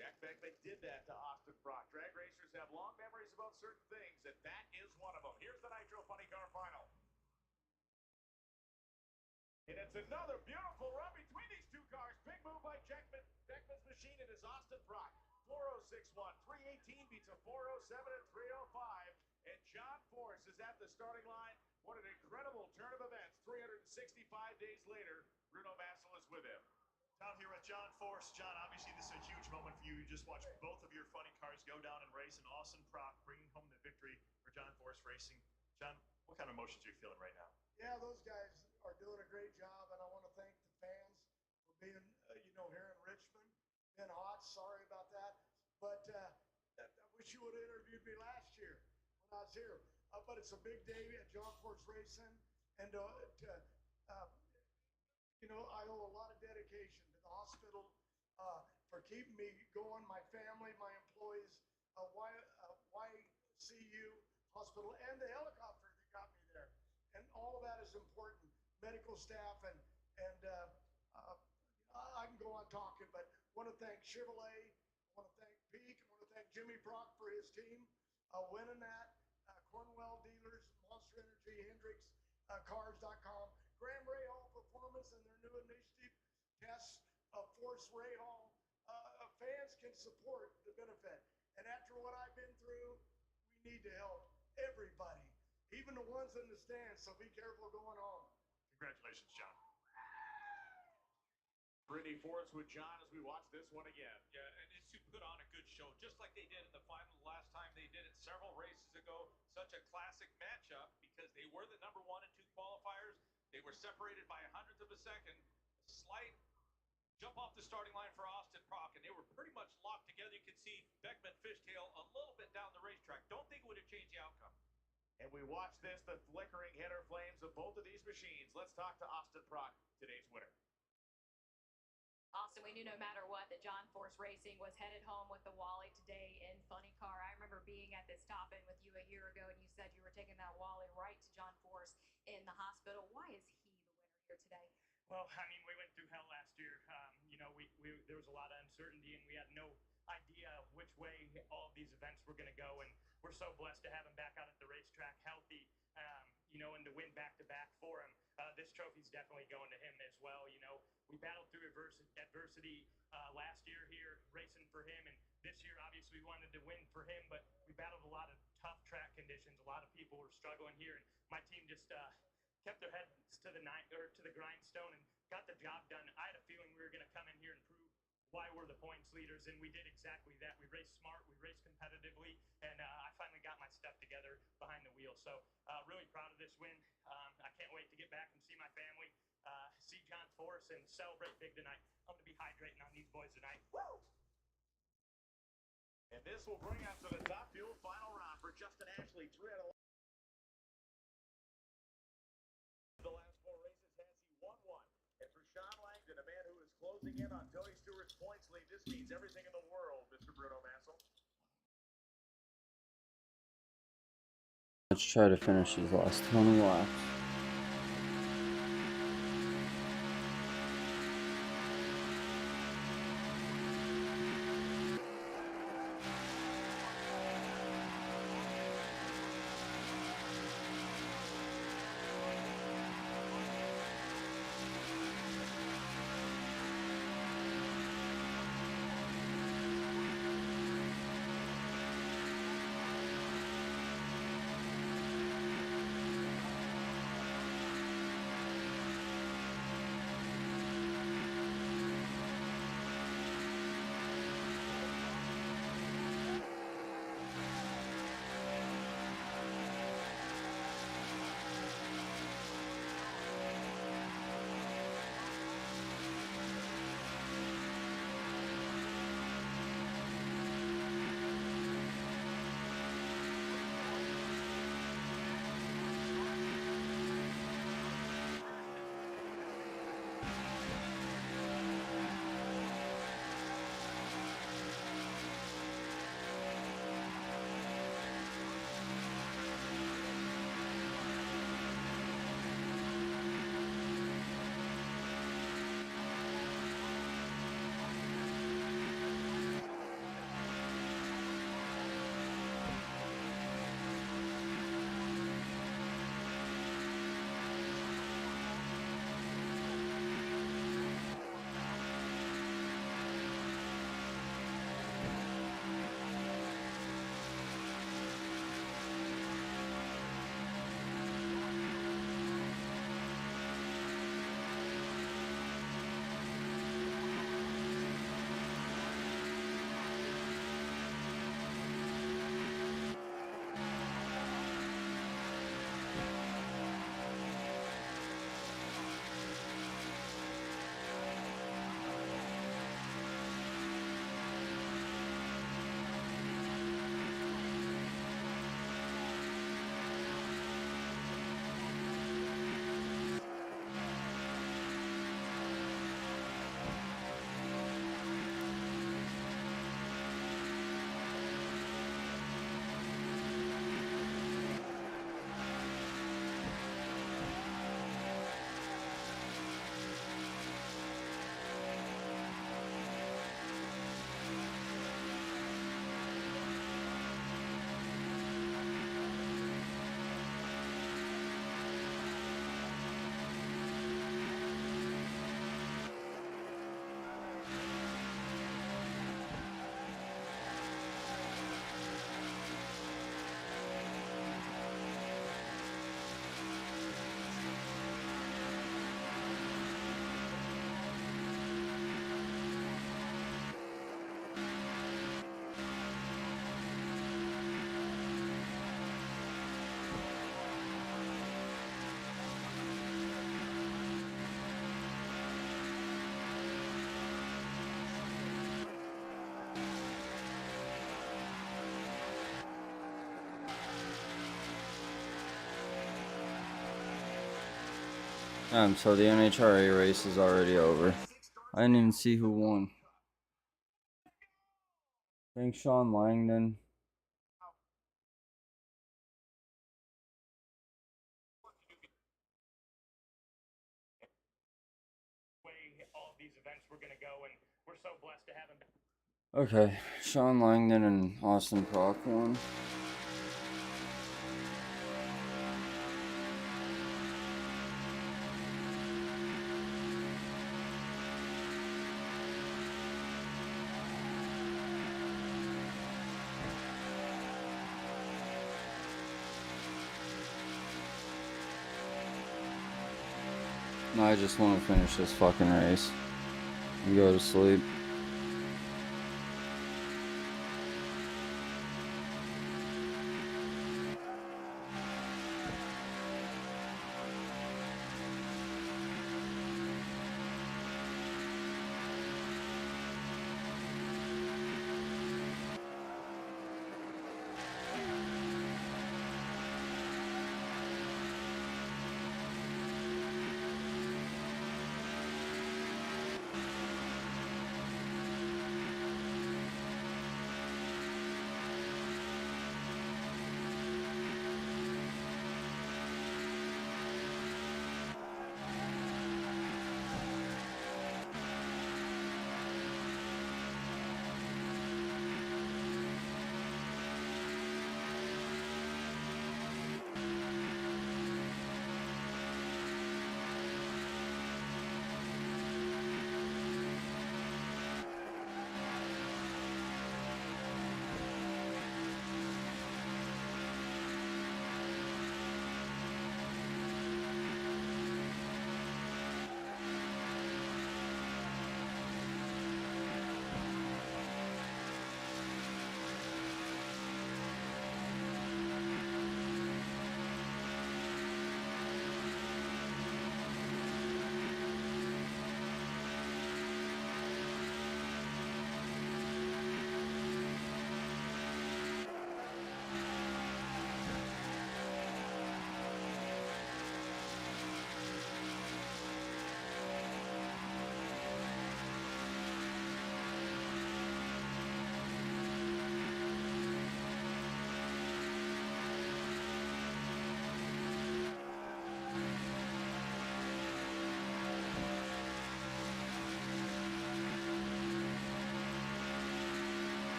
Jack Beckman did that to Austin Prock. Drag racers have long memories about certain things, and that is one of them. Here's the Nitro Funny Car final. And it's another beautiful run between these 2 cars. Big move by Beckman's machine. It is Austin Prock. 406.1, 318 beats a 407 and 305. And John Force is at the starting line. What an incredible turn of events. 365 days later, Bruno Massel is with him. Down here with John Force. John, obviously this is a huge moment for you. You just watched both of your funny cars go down and race, and Austin Prock bringing home the victory for John Force Racing. John, what kind of emotions are you feeling right now? Yeah, those guys are doing a great job, and I want to thank the fans for being, here in Richmond. Been hot, sorry about that. But I wish you would have interviewed me last year when I was here. But it's a big day at John Force Racing, and I owe a lot of dedication to the hospital for keeping me going, my family, my employees, YCU hospital, and the helicopter that got me there. And all of that is important. Medical staff, and I can go on talking, but I want to thank Chevrolet, I want to thank Peak, I want to thank Jimmy Brock for his team winning that, Cornwell Dealers, Monster Energy, Hendricks, Cars.com, Graham Rahal Performance and their new initiative, Tests of Force Rahal. Fans can support the benefit. And after what I've been through, we need to help everybody, even the ones in the stands, so be careful going home. Congratulations, John. Brittany Force with John as we watch this one again. Yeah, and it's to put on a good show, just like they did in the final last time. They did it several races ago. Such a classic matchup because they were the number 1 and 2 qualifiers. They were separated by a hundredth of a second. A slight jump off the starting line for Austin Prock, and they were pretty much locked together. You could see Beckman fishtail a little bit down the racetrack. Don't think it would have changed the outcome. And we watch this, the flickering header flames of both of these machines. Let's talk to Austin Prock, today's winner. Austin, we knew no matter what that John Force Racing was headed home with the Wally today in Funny Car. I remember being at this stop-in with you a year ago, and you said you were taking that Wally right to John Force in the hospital. Why is he the winner here today? Well, I mean, we went through hell last year. There was a lot of uncertainty, and we had no idea which way all of these events were going to go. And we're so blessed to have him back out at the racetrack healthy, and to win back-to-back for him. This trophy's definitely going to him as well. We battled through adversity last year here, racing for him. And this year, obviously, we wanted to win for him, but we battled a lot of tough track conditions. A lot of people were struggling here, and my team just kept their heads to the grindstone and got the job done. I had a feeling we were going to come in here and prove why we're the points leaders, and we did exactly that. We raced smart, we raced competitively, and I finally got my So really proud of this win. I can't wait to get back and see my family, see John Force, and celebrate big tonight. I'm going to be hydrating on these boys tonight. Woo! And this will bring us to the Top Fuel final round for Justin Ashley. 3 out of the last 4 races has he won one. And for Sean Langdon, a man who is closing in on Tony Stewart's points lead, this means everything in the world, Mr. Bruno Massel. Let's try to finish these last 20 laps. So the NHRA race is already over. I didn't even see who won. I think Sean Langdon. All of these events we're going to go, and we're so blessed to have him. Okay, Sean Langdon and Austin Prock won. I just want to finish this fucking race and go to sleep.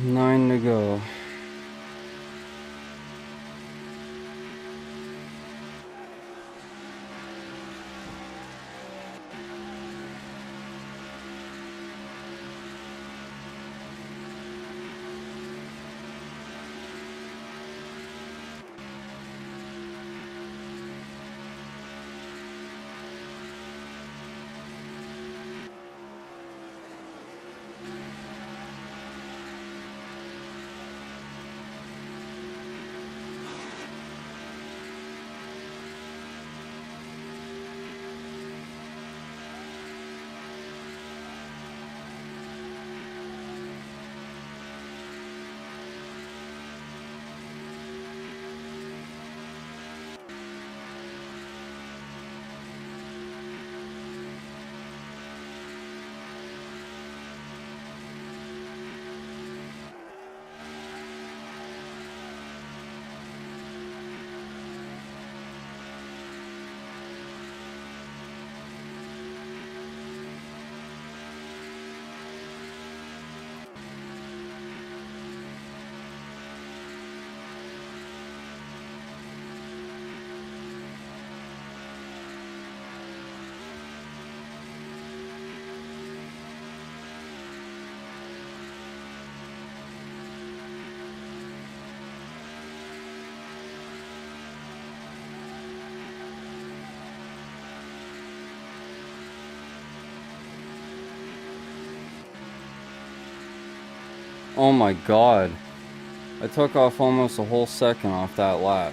9 to go. Oh my god. I took off almost a whole second off that lap.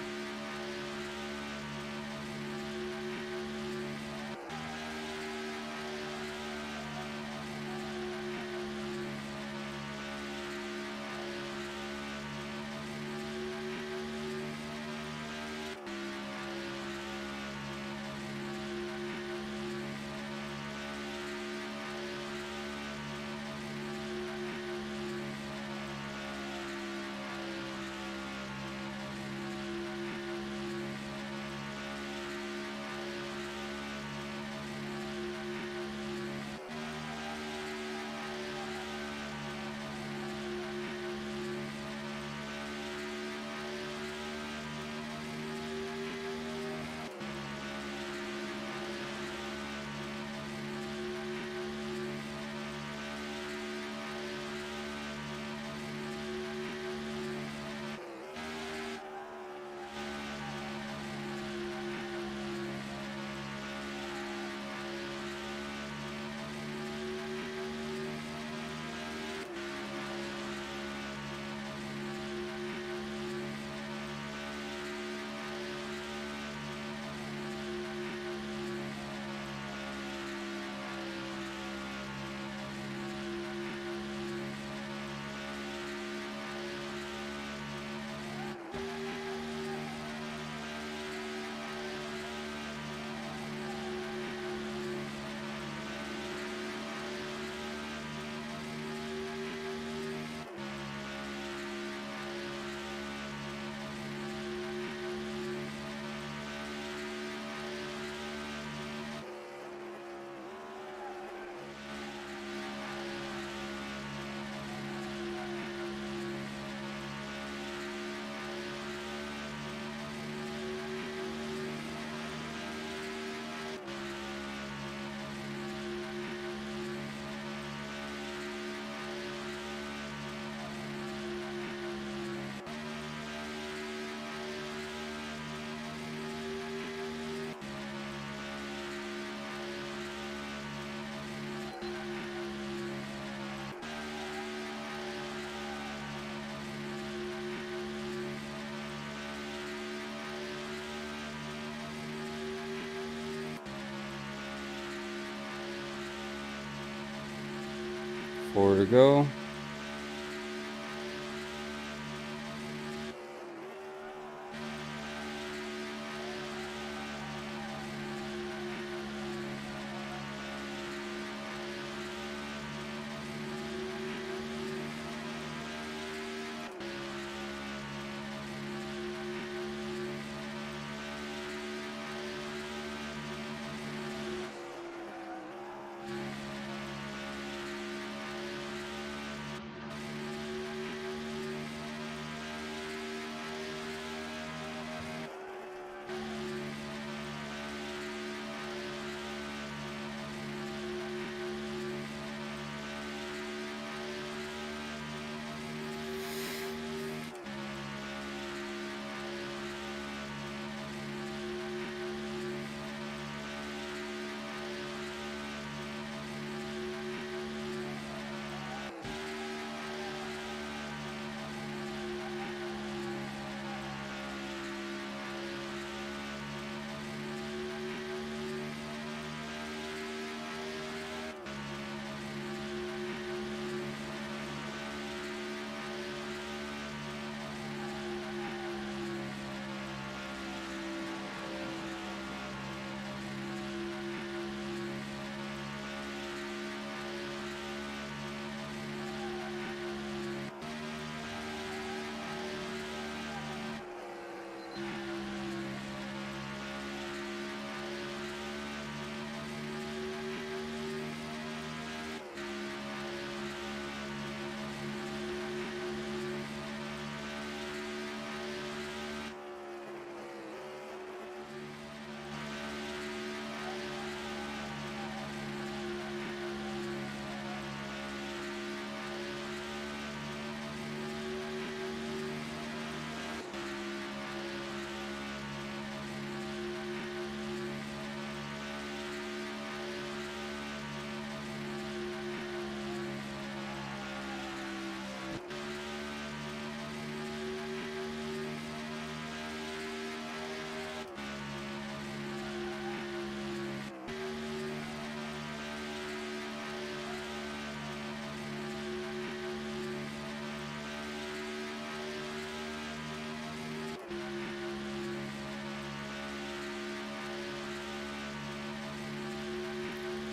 Four to go.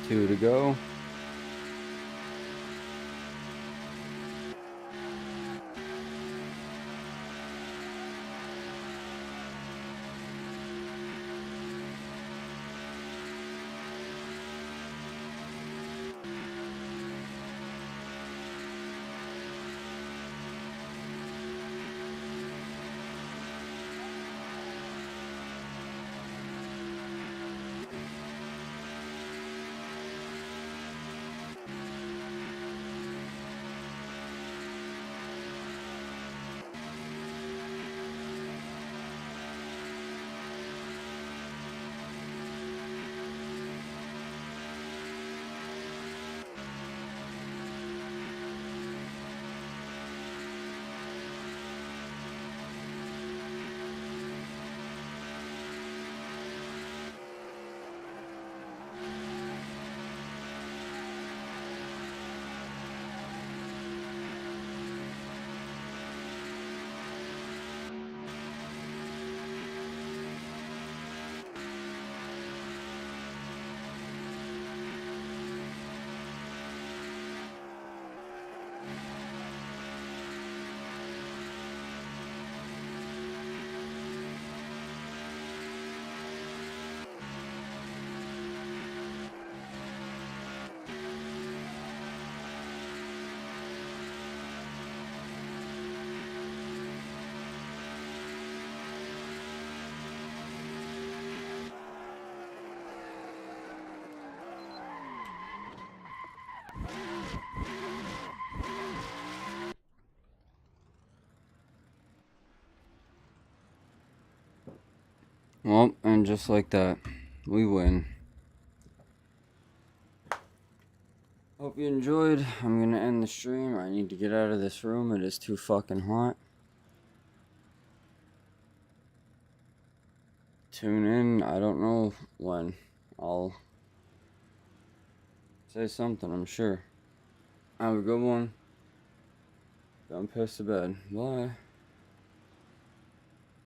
2 to go. Well, and just like that, we win. Hope you enjoyed. I'm gonna end the stream. I need to get out of this room. It is too fucking hot. Tune in. I don't know when. I'll say something, I'm sure. Have a good one. Don't piss to bed. Bye.